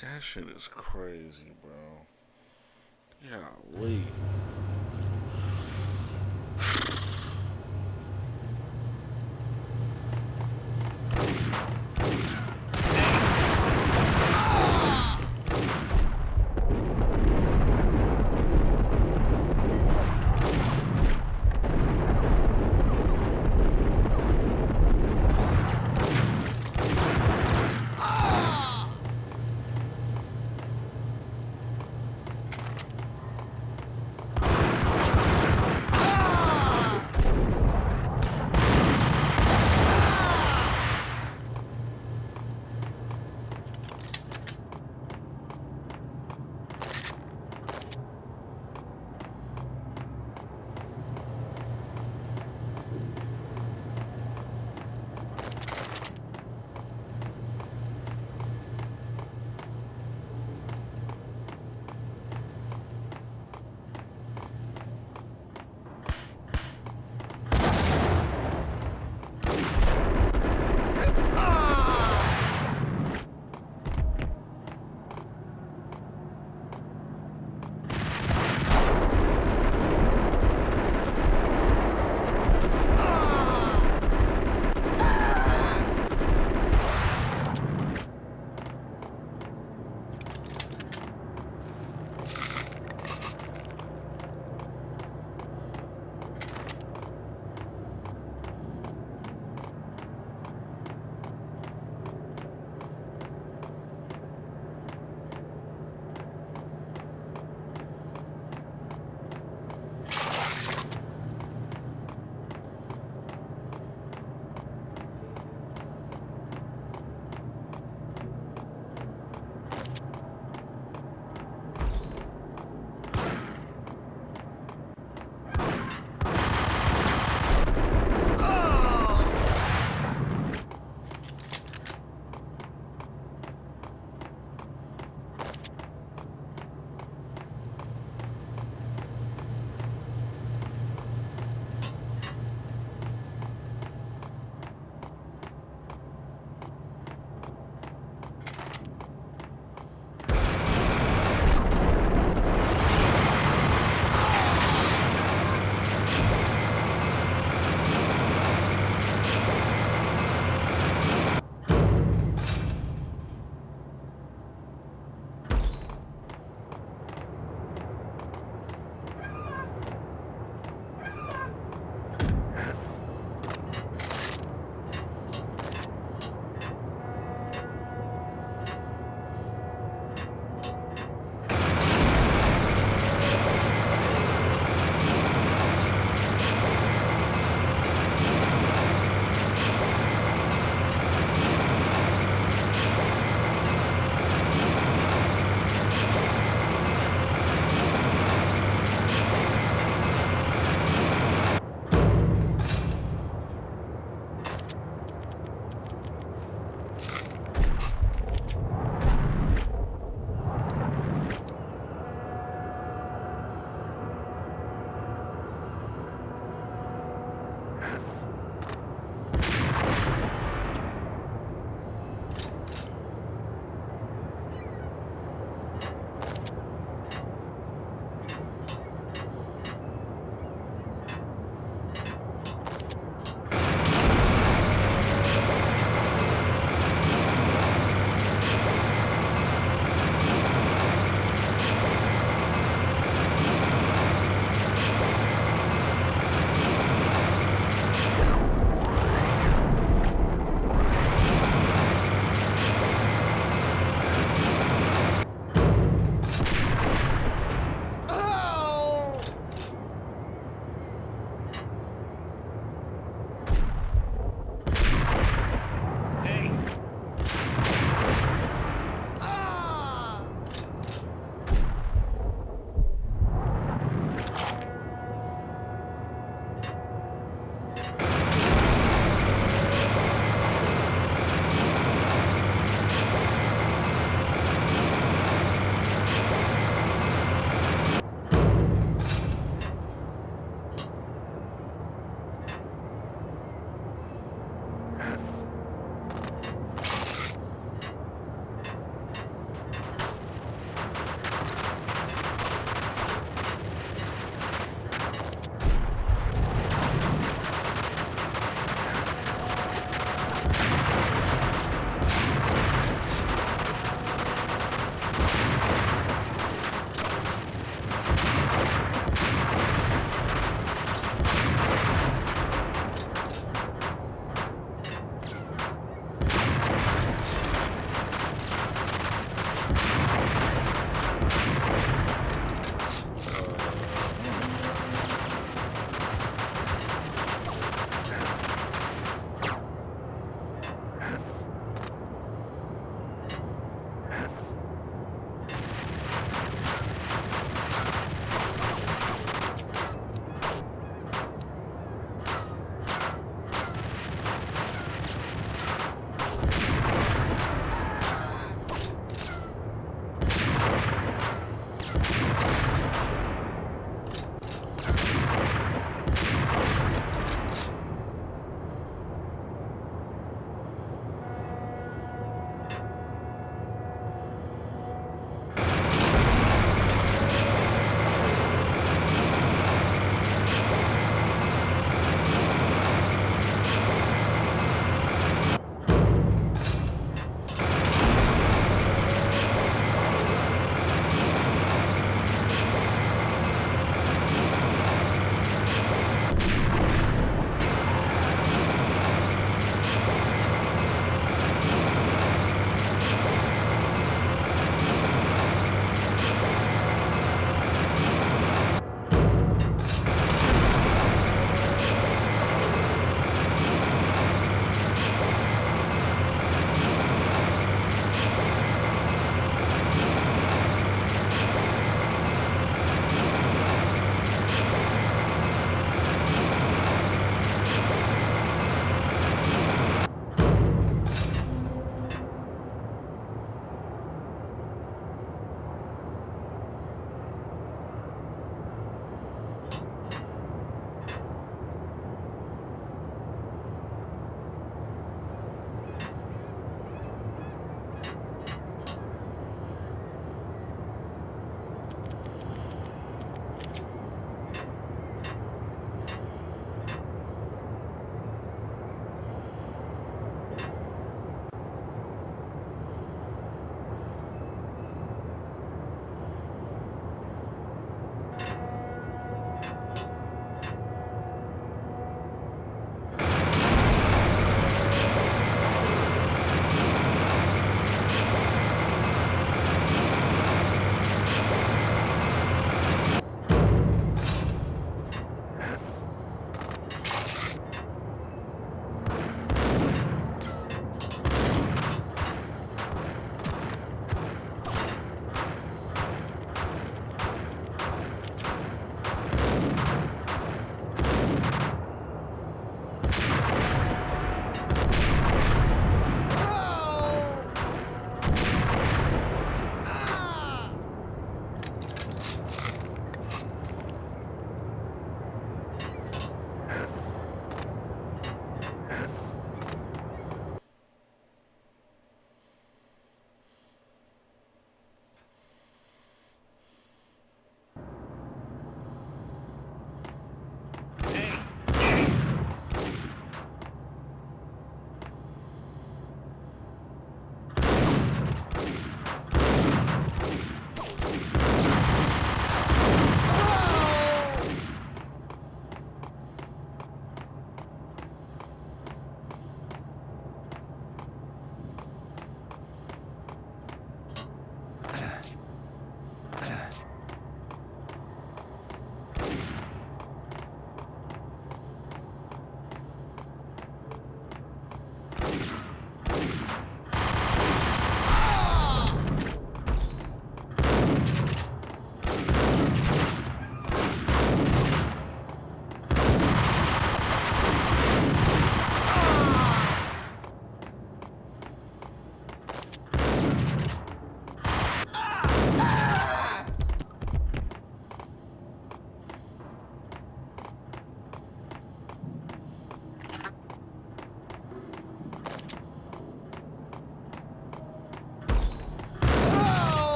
That shit is crazy, bro. Golly.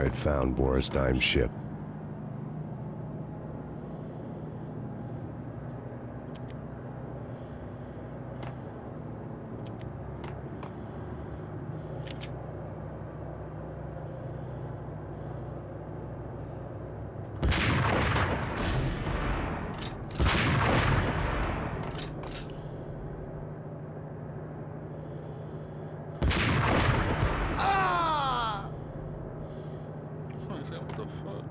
had found Boris Dime's ship. What the fuck?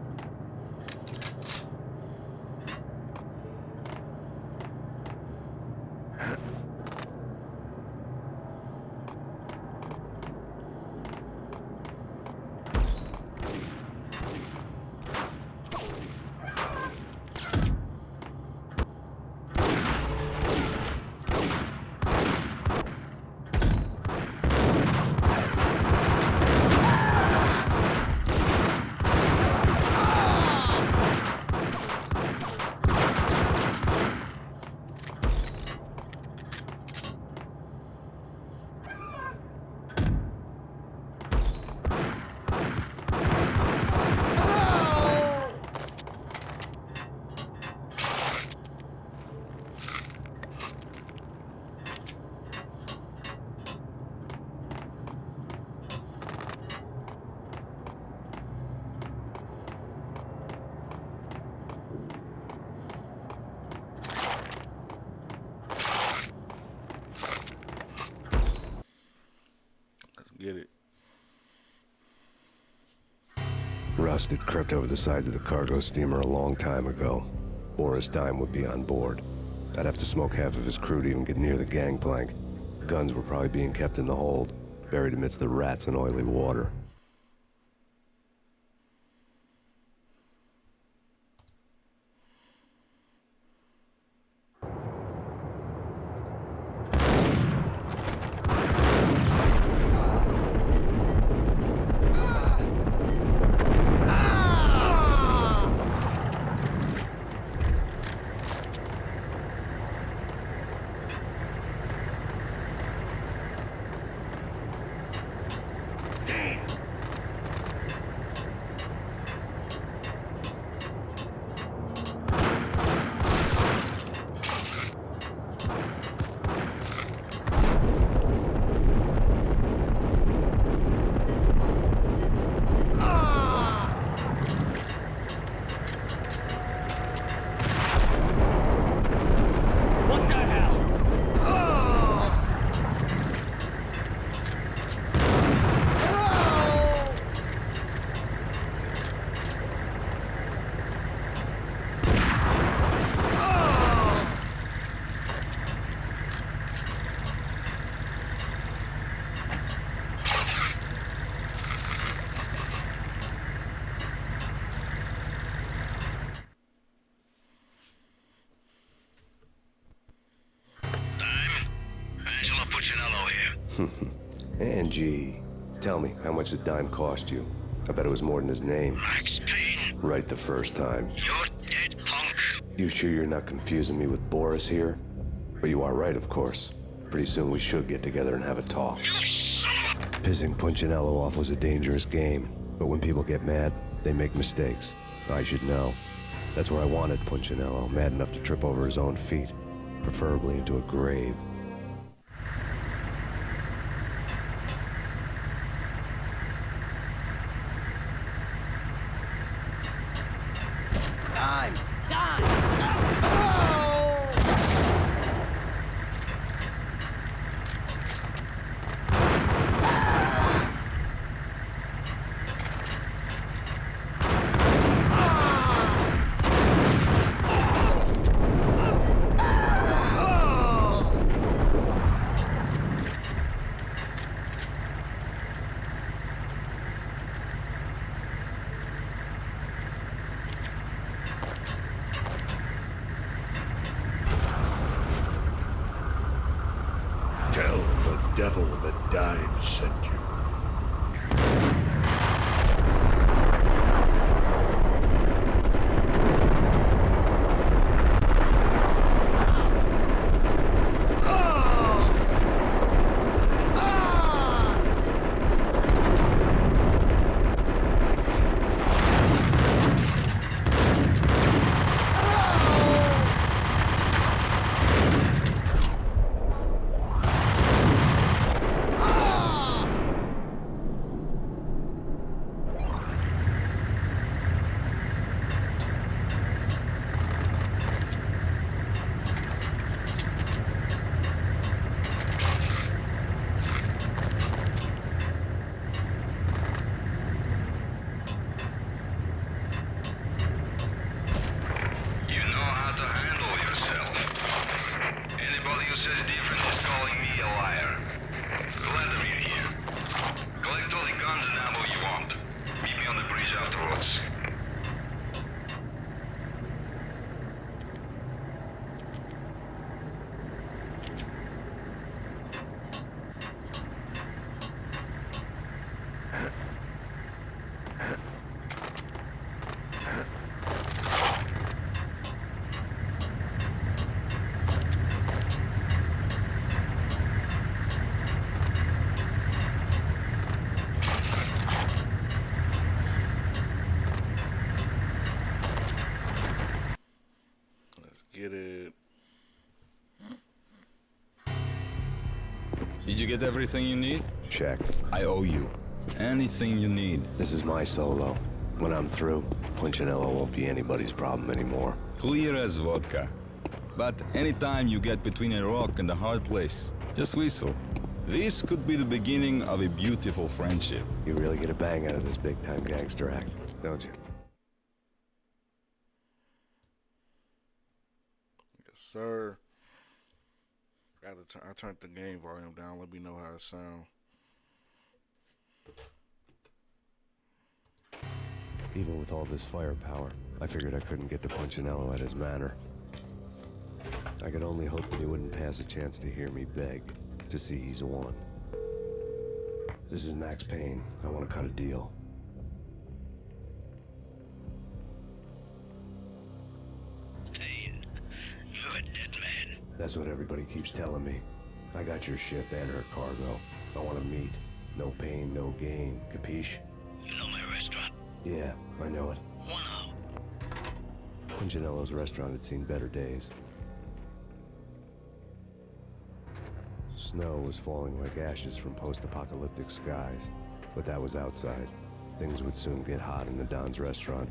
Get it. Rust had crept over the sides of the cargo steamer a long time ago. Boris Dime would be on board. I'd have to smoke half of his crew to even get near the gangplank. The guns were probably being kept in the hold, buried amidst the rats and oily water. Angie, tell me, how much did Dime cost you? I bet it was more than his name. Max Payne. Right the first time. You're dead, punk. You sure you're not confusing me with Boris here? But you are right, of course. Pretty soon we should get together and have a talk. You son of a... Pissing Punchinello off was a dangerous game, but when people get mad, they make mistakes. I should know. That's where I wanted Punchinello, mad enough to trip over his own feet, preferably into a grave. says different is calling me a liar. Glad of you here. Collect all the guns and ammo you want. Meet me on the bridge afterwards. Get it. Did you get everything you need? Check. I owe you. Anything you need. This is my solo. When I'm through, Punchinello won't be anybody's problem anymore. Clear as vodka. But anytime you get between a rock and a hard place, just whistle. This could be the beginning of a beautiful friendship. You really get a bang out of this big-time gangster act, don't you? Yes, sir. I turned the game volume down. Let me know how it sound. Even with all this firepower, I figured I couldn't get to Punchinello at his manor. I could only hope that he wouldn't pass a chance to hear me beg to see he's won. This is Max Payne. I want to cut a deal. Payne, you're a dead man. That's what everybody keeps telling me. I got your ship and her cargo. I want to meet. No pain, no gain. Capiche? You know my restaurant? Yeah, I know it. 1 hour. Punchinello's restaurant had seen better days. Snow was falling like ashes from post-apocalyptic skies, but that was outside. Things would soon get hot in the Don's restaurant.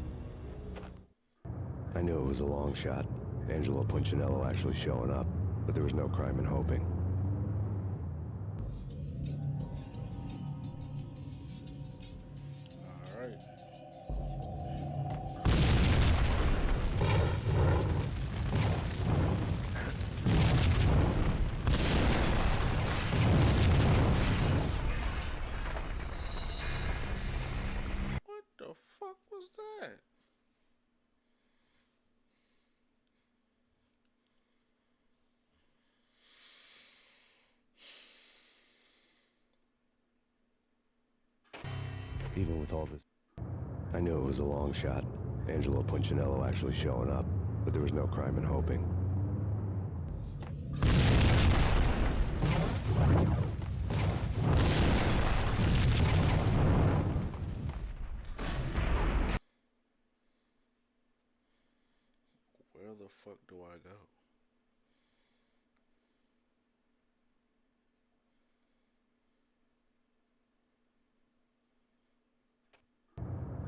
I knew it was a long shot, Angelo Punchinello actually showing up, but there was no crime in hoping. All right. What the fuck was that? Even with all this, I knew it was a long shot, Angelo Punchinello actually showing up, but there was no crime in hoping. Where the fuck do I go?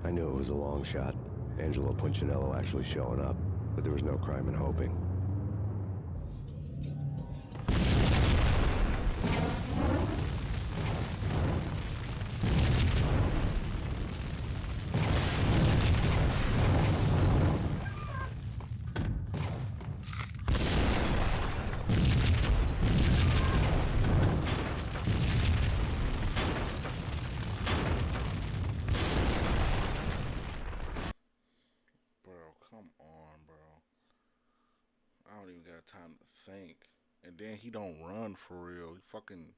I knew it was a long shot, Angelo Punchinello actually showing up, but there was no crime in hoping. Come on, bro. I don't even got time to think. And then he don't run for real. He fucking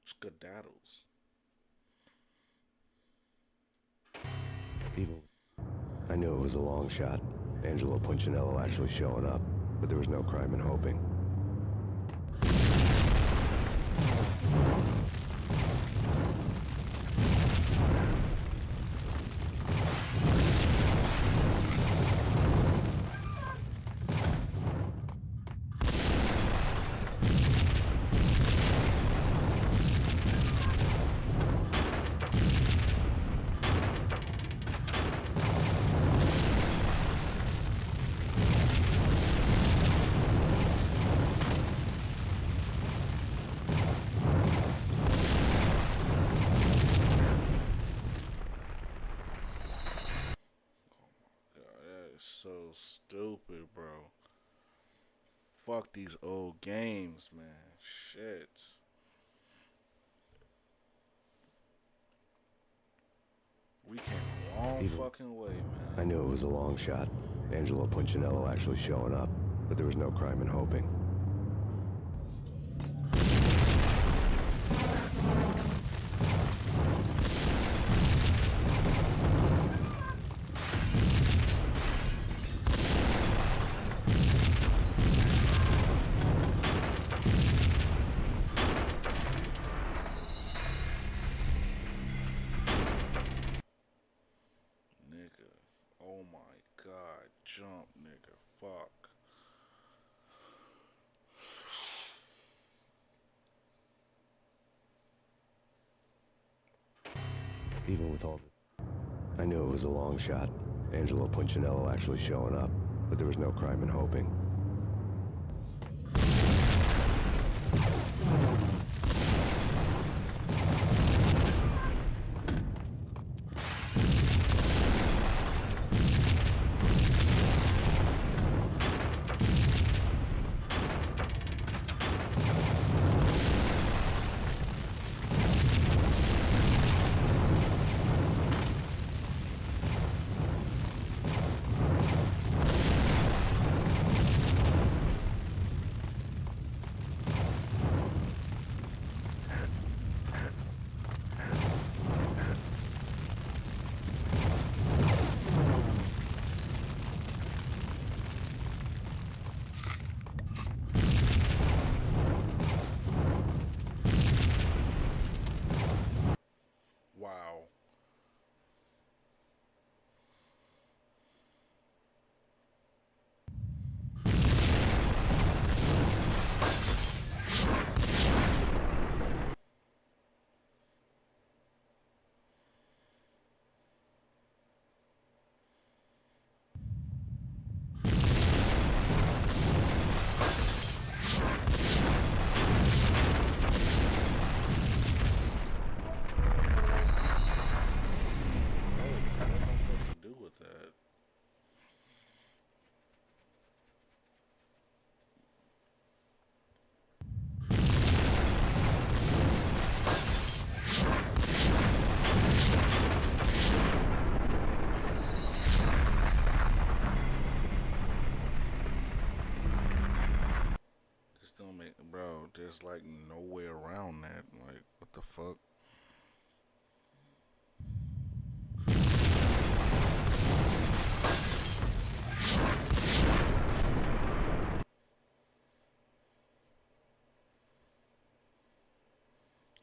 skedaddles. People. I knew it was a long shot, Angelo Punchinello actually showing up, but there was no crime in hoping. So stupid, bro. Fuck these old games, man. Shit. We came a long fucking way, man. I knew it was a long shot. Angelo Punchinello actually showing up, but there was no crime in hoping. Nigga. Oh my god. Jump, nigga. Fuck. Even with all the... I knew it was a long shot. Angelo Punchinello actually showing up, but there was no crime in hoping. Wow. Bro, there's like no way around that. Like, what the fuck?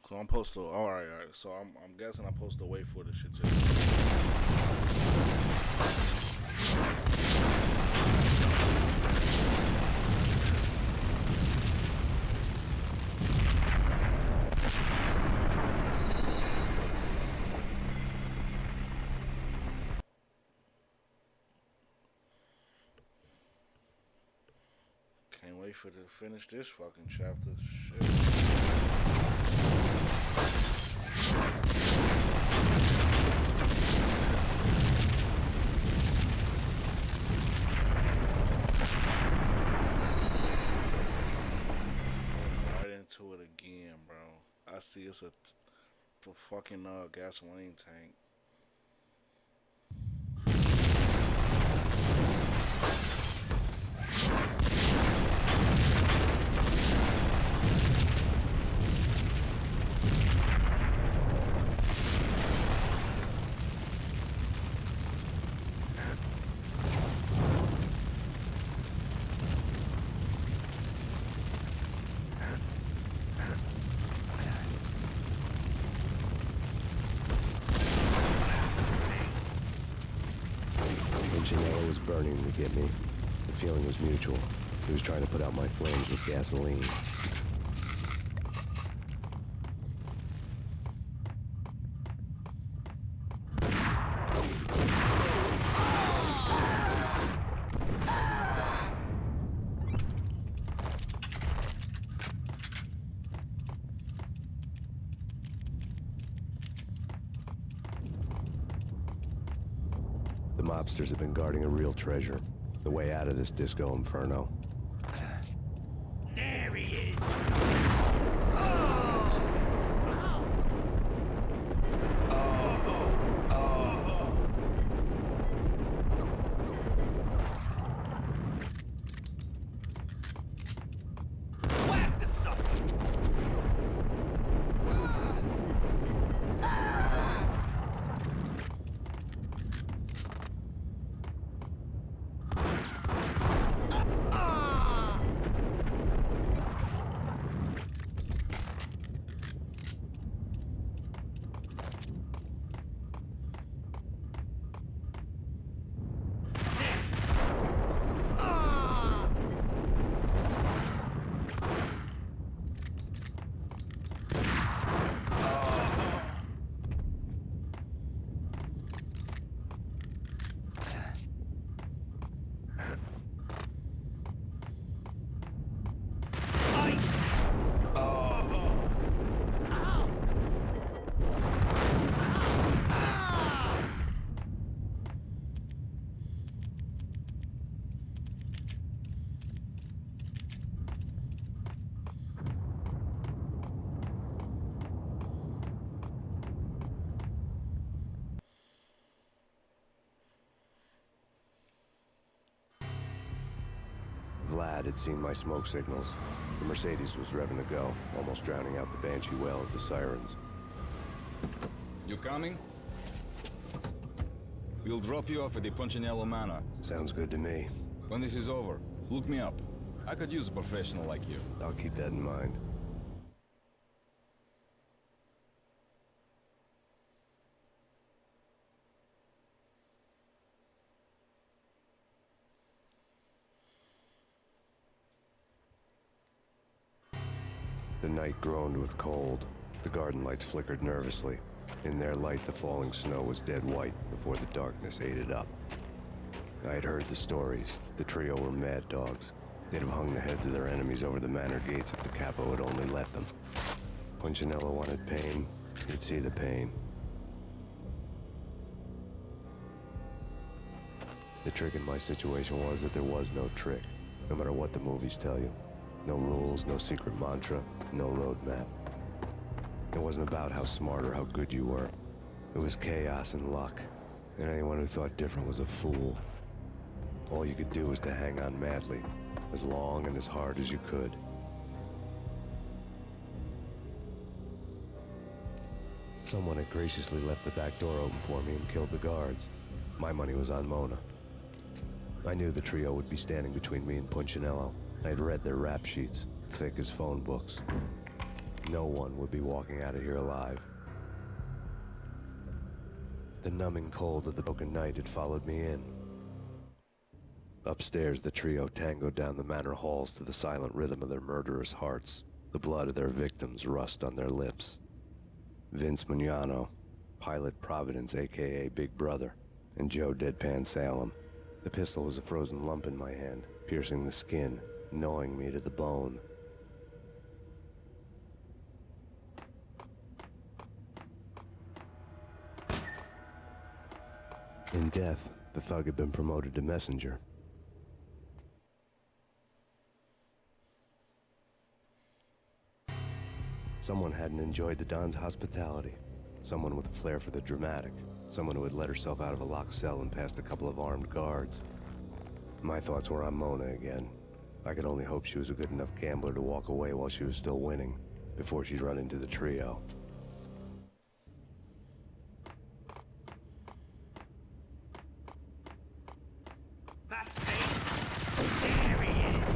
So I'm supposed to. All right. So I'm guessing I'm supposed to wait for the shit to. Can't wait for to finish this fucking chapter. Shit. Right into it again, bro. I see it's a fucking gasoline tank. Punchinello was burning to get me. The feeling was mutual. He was trying to put out my flames with gasoline. The mobsters have been guarding a real treasure, the way out of this disco inferno. There he is! Whack the sucker! Vlad had seen my smoke signals. The Mercedes was revving to go, almost drowning out the banshee wail of the sirens. You coming? We'll drop you off at the Punchinello Manor. Sounds good to me. When this is over, look me up. I could use a professional like you. I'll keep that in mind. The night groaned with cold. The garden lights flickered nervously. In their light, the falling snow was dead white before the darkness ate it up. I had heard the stories. The trio were mad dogs. They'd have hung the heads of their enemies over the manor gates if the capo had only let them. Punchinello wanted Payne. He'd see the pain. The trick in my situation was that there was no trick, no matter what the movies tell you. No rules, no secret mantra, no roadmap. It wasn't about how smart or how good you were. It was chaos and luck, and anyone who thought different was a fool. All you could do was to hang on madly, as long and as hard as you could. Someone had graciously left the back door open for me and killed the guards. My money was on Mona. I knew the trio would be standing between me and Punchinello. I had read their rap sheets, thick as phone books. No one would be walking out of here alive. The numbing cold of the broken night had followed me in. Upstairs, the trio tangoed down the manor halls to the silent rhythm of their murderous hearts, the blood of their victims rust on their lips. Vince Mignano, Pilot Providence, a.k.a. Big Brother, and Joe Deadpan Salem. The pistol was a frozen lump in my hand, piercing the skin, gnawing me to the bone. In death, the thug had been promoted to messenger. Someone hadn't enjoyed the Don's hospitality. Someone with a flair for the dramatic. Someone who had let herself out of a locked cell and past a couple of armed guards. My thoughts were on Mona again. I could only hope she was a good enough gambler to walk away while she was still winning, before she'd run into the trio. Max Payne? There he is!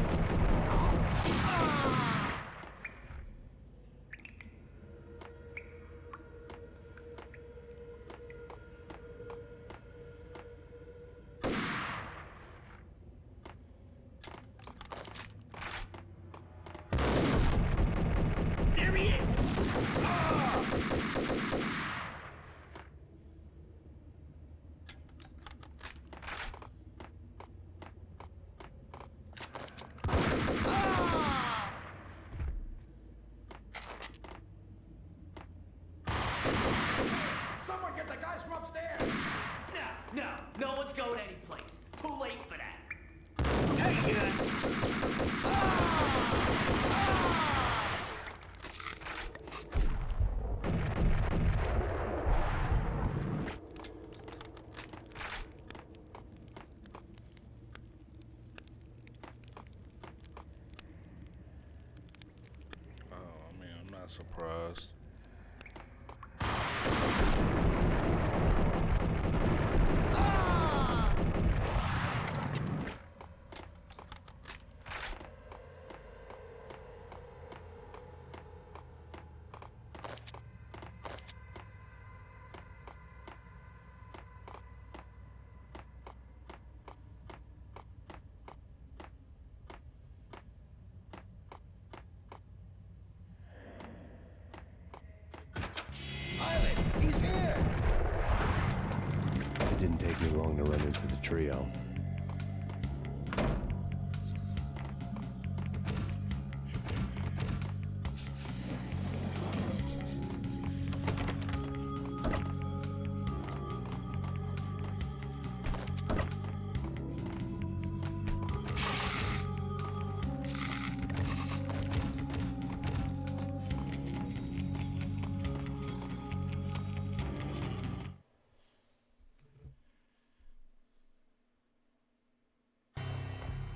There he is! Someone get the guys from upstairs! No one's going anyplace. Too late for that. Hey, Not surprised. He's here! It didn't take me long to run into the trio.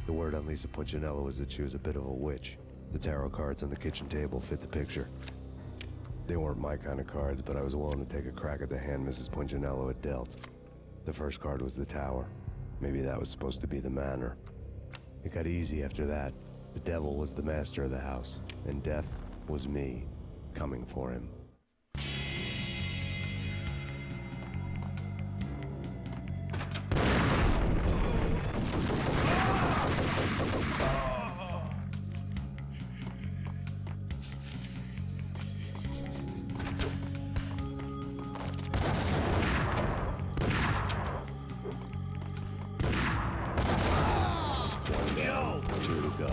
The word on Lisa Punchinello was that she was a bit of a witch. The tarot cards on the kitchen table fit the picture. They weren't my kind of cards, but I was willing to take a crack at the hand Mrs. Punchinello had dealt. The first card was the Tower. Maybe that was supposed to be the manor. It got easy after that. The devil was the master of the house, and death was me, coming for him. Two to go.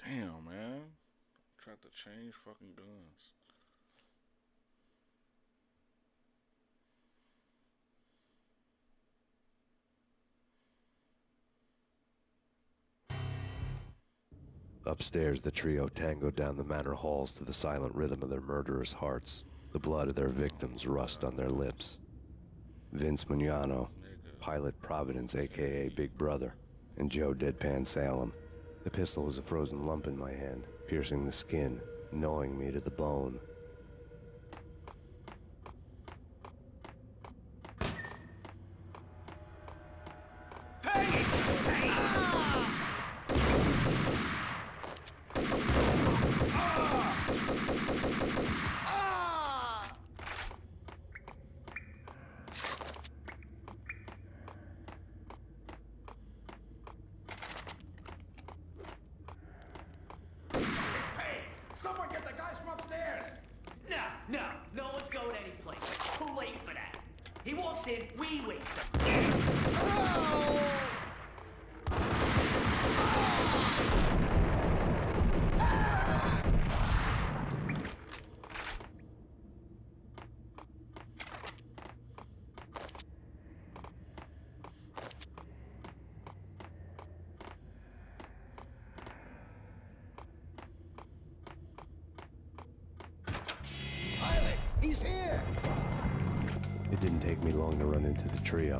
Damn, man. Tried to change fucking guns. Upstairs, the trio tangoed down the manor halls to the silent rhythm of their murderous hearts. The blood of their victims rust on their lips. Vince Mugnano, Pilot Providence, a.k.a. Big Brother, and Joe Deadpan Salem. The pistol was a frozen lump in my hand, piercing the skin, gnawing me to the bone. Someone get the guys from upstairs! No one's going anyplace. Too late for that. He walks in, we waste him. He's here! It didn't take me long to run into the trio.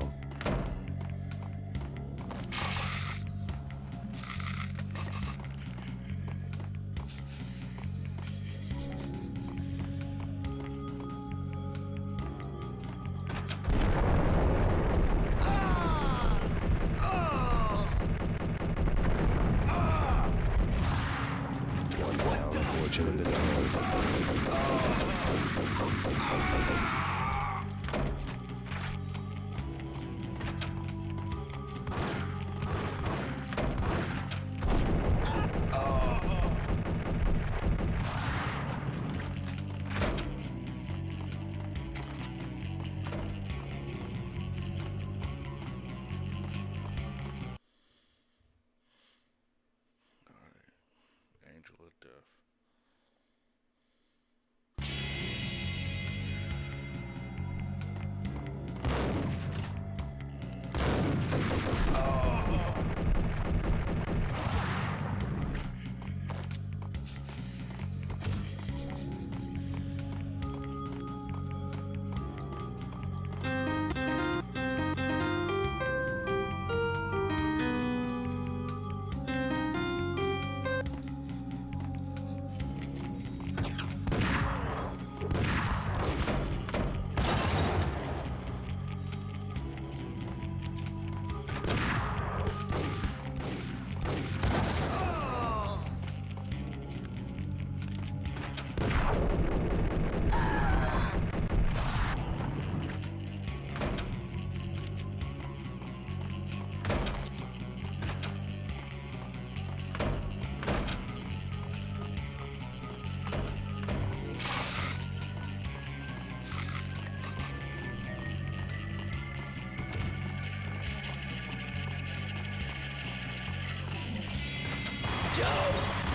One down, fortunate enough. Angel of Death.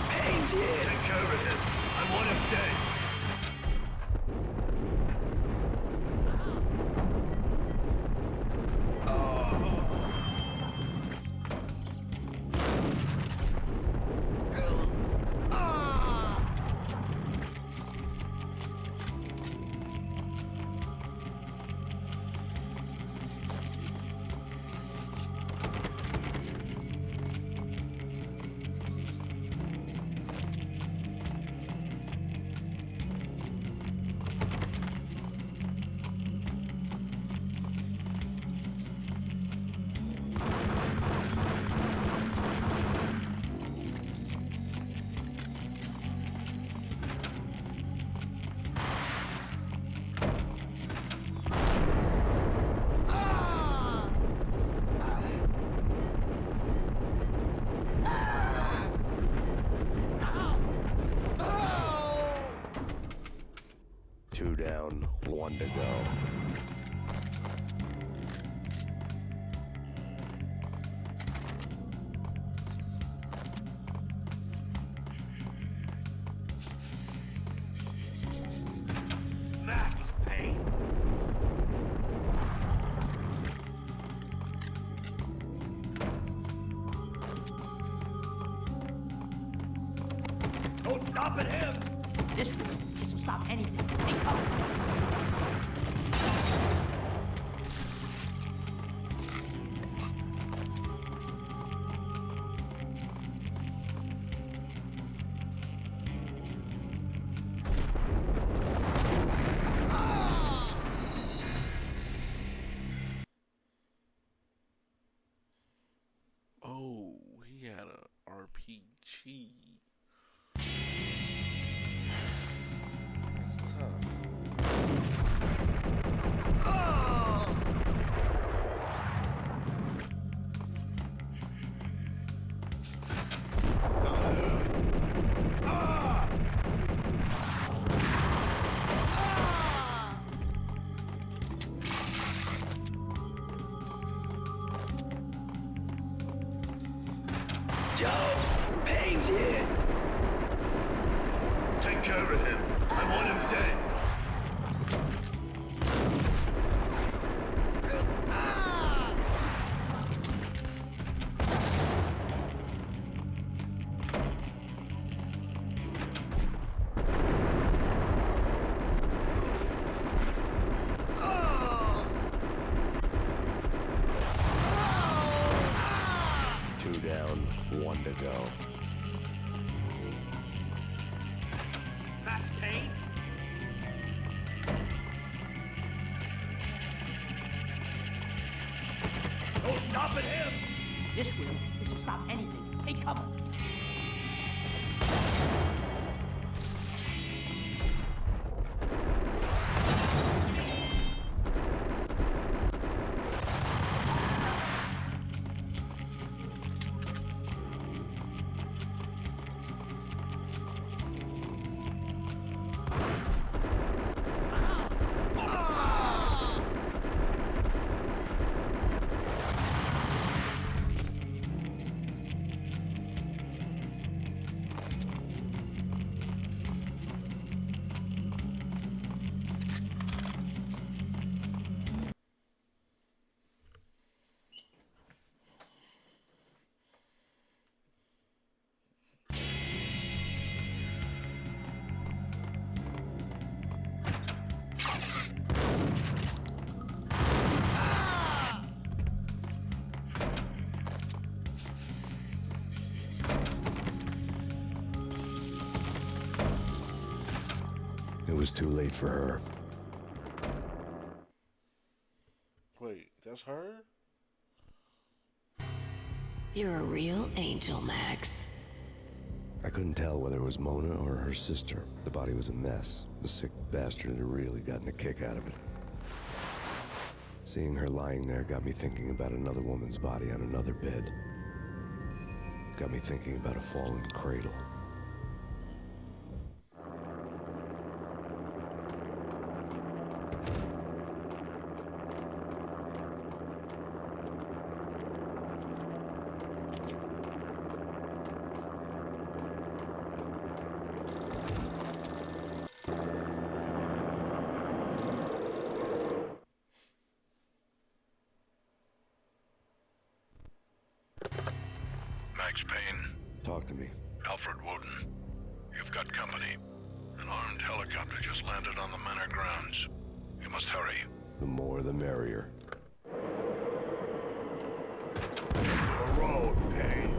Payne's here! Take care of him. I want him dead. Two down, one to go. Max Payne. Don't stop at him! This will stop anything. Take cover. Oh, he had a RPG. That's tough. Joe! Payne's here! Take care of him. I want him dead. Two down, one to go. Max Payne? Don't stop at him! This will stop anything. Take cover. It was too late for her. Wait, that's her? You're a real angel, Max. I couldn't tell whether it was Mona or her sister. The body was a mess. The sick bastard had really gotten a kick out of it. Seeing her lying there got me thinking about another woman's body on another bed. Got me thinking about a fallen cradle. Max Payne. Talk to me. Alfred Woden. You've got company. An armed helicopter just landed on the manor grounds. You must hurry. The more the merrier. The road, Payne.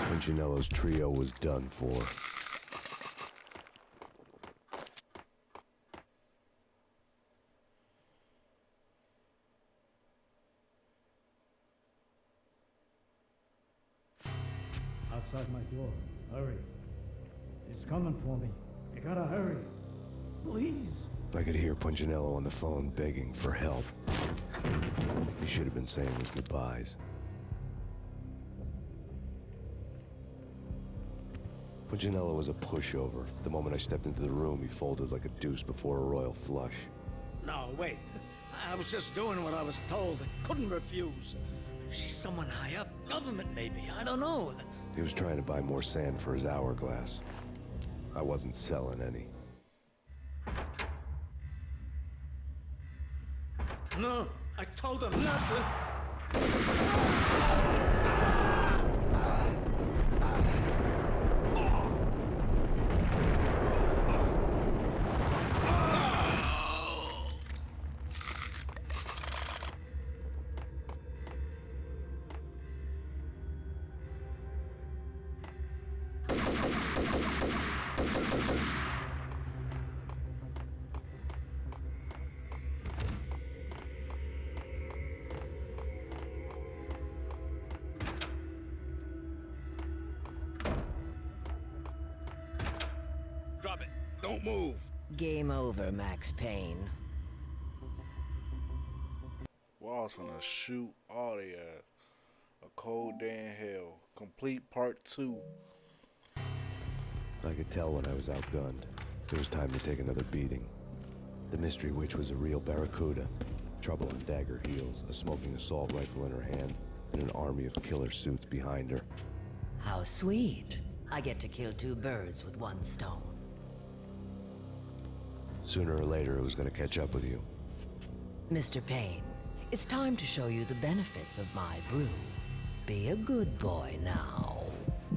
Punchinello's trio was done for. Outside my door. Hurry. He's coming for me. You gotta hurry. Please. I could hear Punchinello on the phone begging for help. He should have been saying his goodbyes. Punchinello was a pushover. The moment I stepped into the room, he folded like a deuce before a royal flush. No, wait. I was just doing what I was told. I couldn't refuse. She's someone high up. Government, maybe. I don't know. He was trying to buy more sand for his hourglass. I wasn't selling any. No, I told him not to. Drop it. Don't move. Game over, Max Payne. Well, I was gonna shoot all they ass. A cold day in hell. Complete part 2. I could tell when I was outgunned. It was time to take another beating. The mystery witch was a real barracuda. Trouble on dagger heels, a smoking assault rifle in her hand, and an army of killer suits behind her. How sweet. I get to kill 2 birds with 1 stone. Sooner or later, it was going to catch up with you. Mr. Payne, it's time to show you the benefits of my brew. Be a good boy now.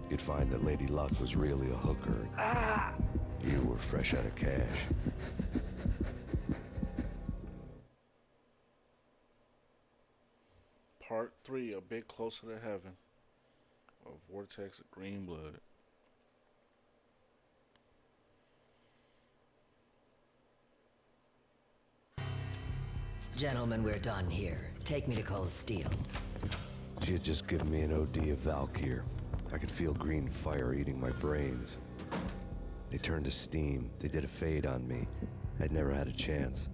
You'd find that Lady Luck was really a hooker. You were fresh out of cash. Part 3, A Bit Closer to Heaven. A Vortex of Green Blood. Gentlemen, we're done here. Take me to Cold Steel. She had just given me an OD of Valkyr. I could feel green fire eating my brains. They turned to steam. They did a fade on me. I'd never had a chance.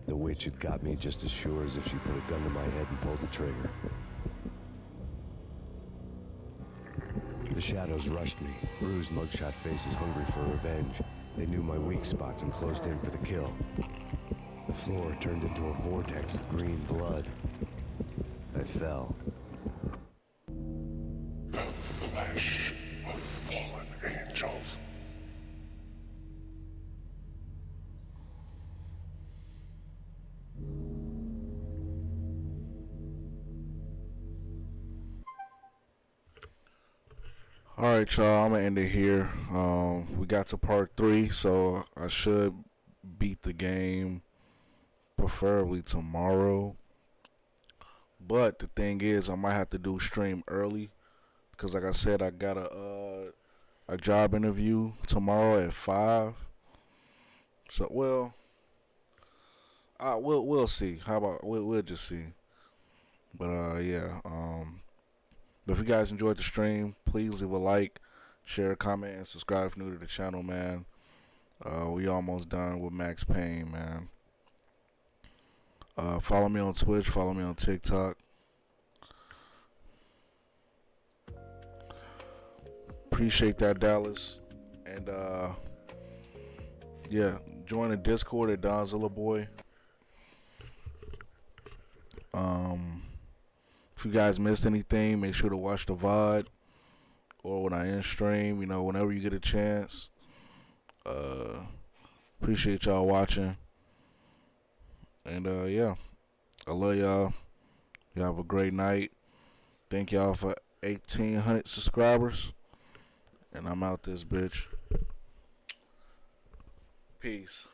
The witch had got me just as sure as if she put a gun to my head and pulled the trigger. The shadows rushed me, bruised mugshot faces hungry for revenge. They knew my weak spots and closed in for the kill. The floor turned into a vortex of green blood. I fell. The flesh of fallen angels. Alright, y'all, I'm gonna end it here. We got to part 3, so I should beat the game preferably tomorrow. But the thing is, I might have to do stream early because, like I said, I got a job interview tomorrow at 5. So, well, we'll see. How about we'll just see. But yeah. But if you guys enjoyed the stream, please leave a like, share, comment, and subscribe if you're new to the channel, man. We almost done with Max Payne, man. Follow me on Twitch, follow me on TikTok. Appreciate that, Dallas. And yeah, join the Discord at Donzilla Boy. If you guys missed anything, make sure to watch the VOD or when I end stream, you know, whenever you get a chance. Appreciate y'all watching. And yeah, I love y'all. Y'all have a great night. Thank y'all for 1,800 subscribers. And I'm out this bitch. Peace.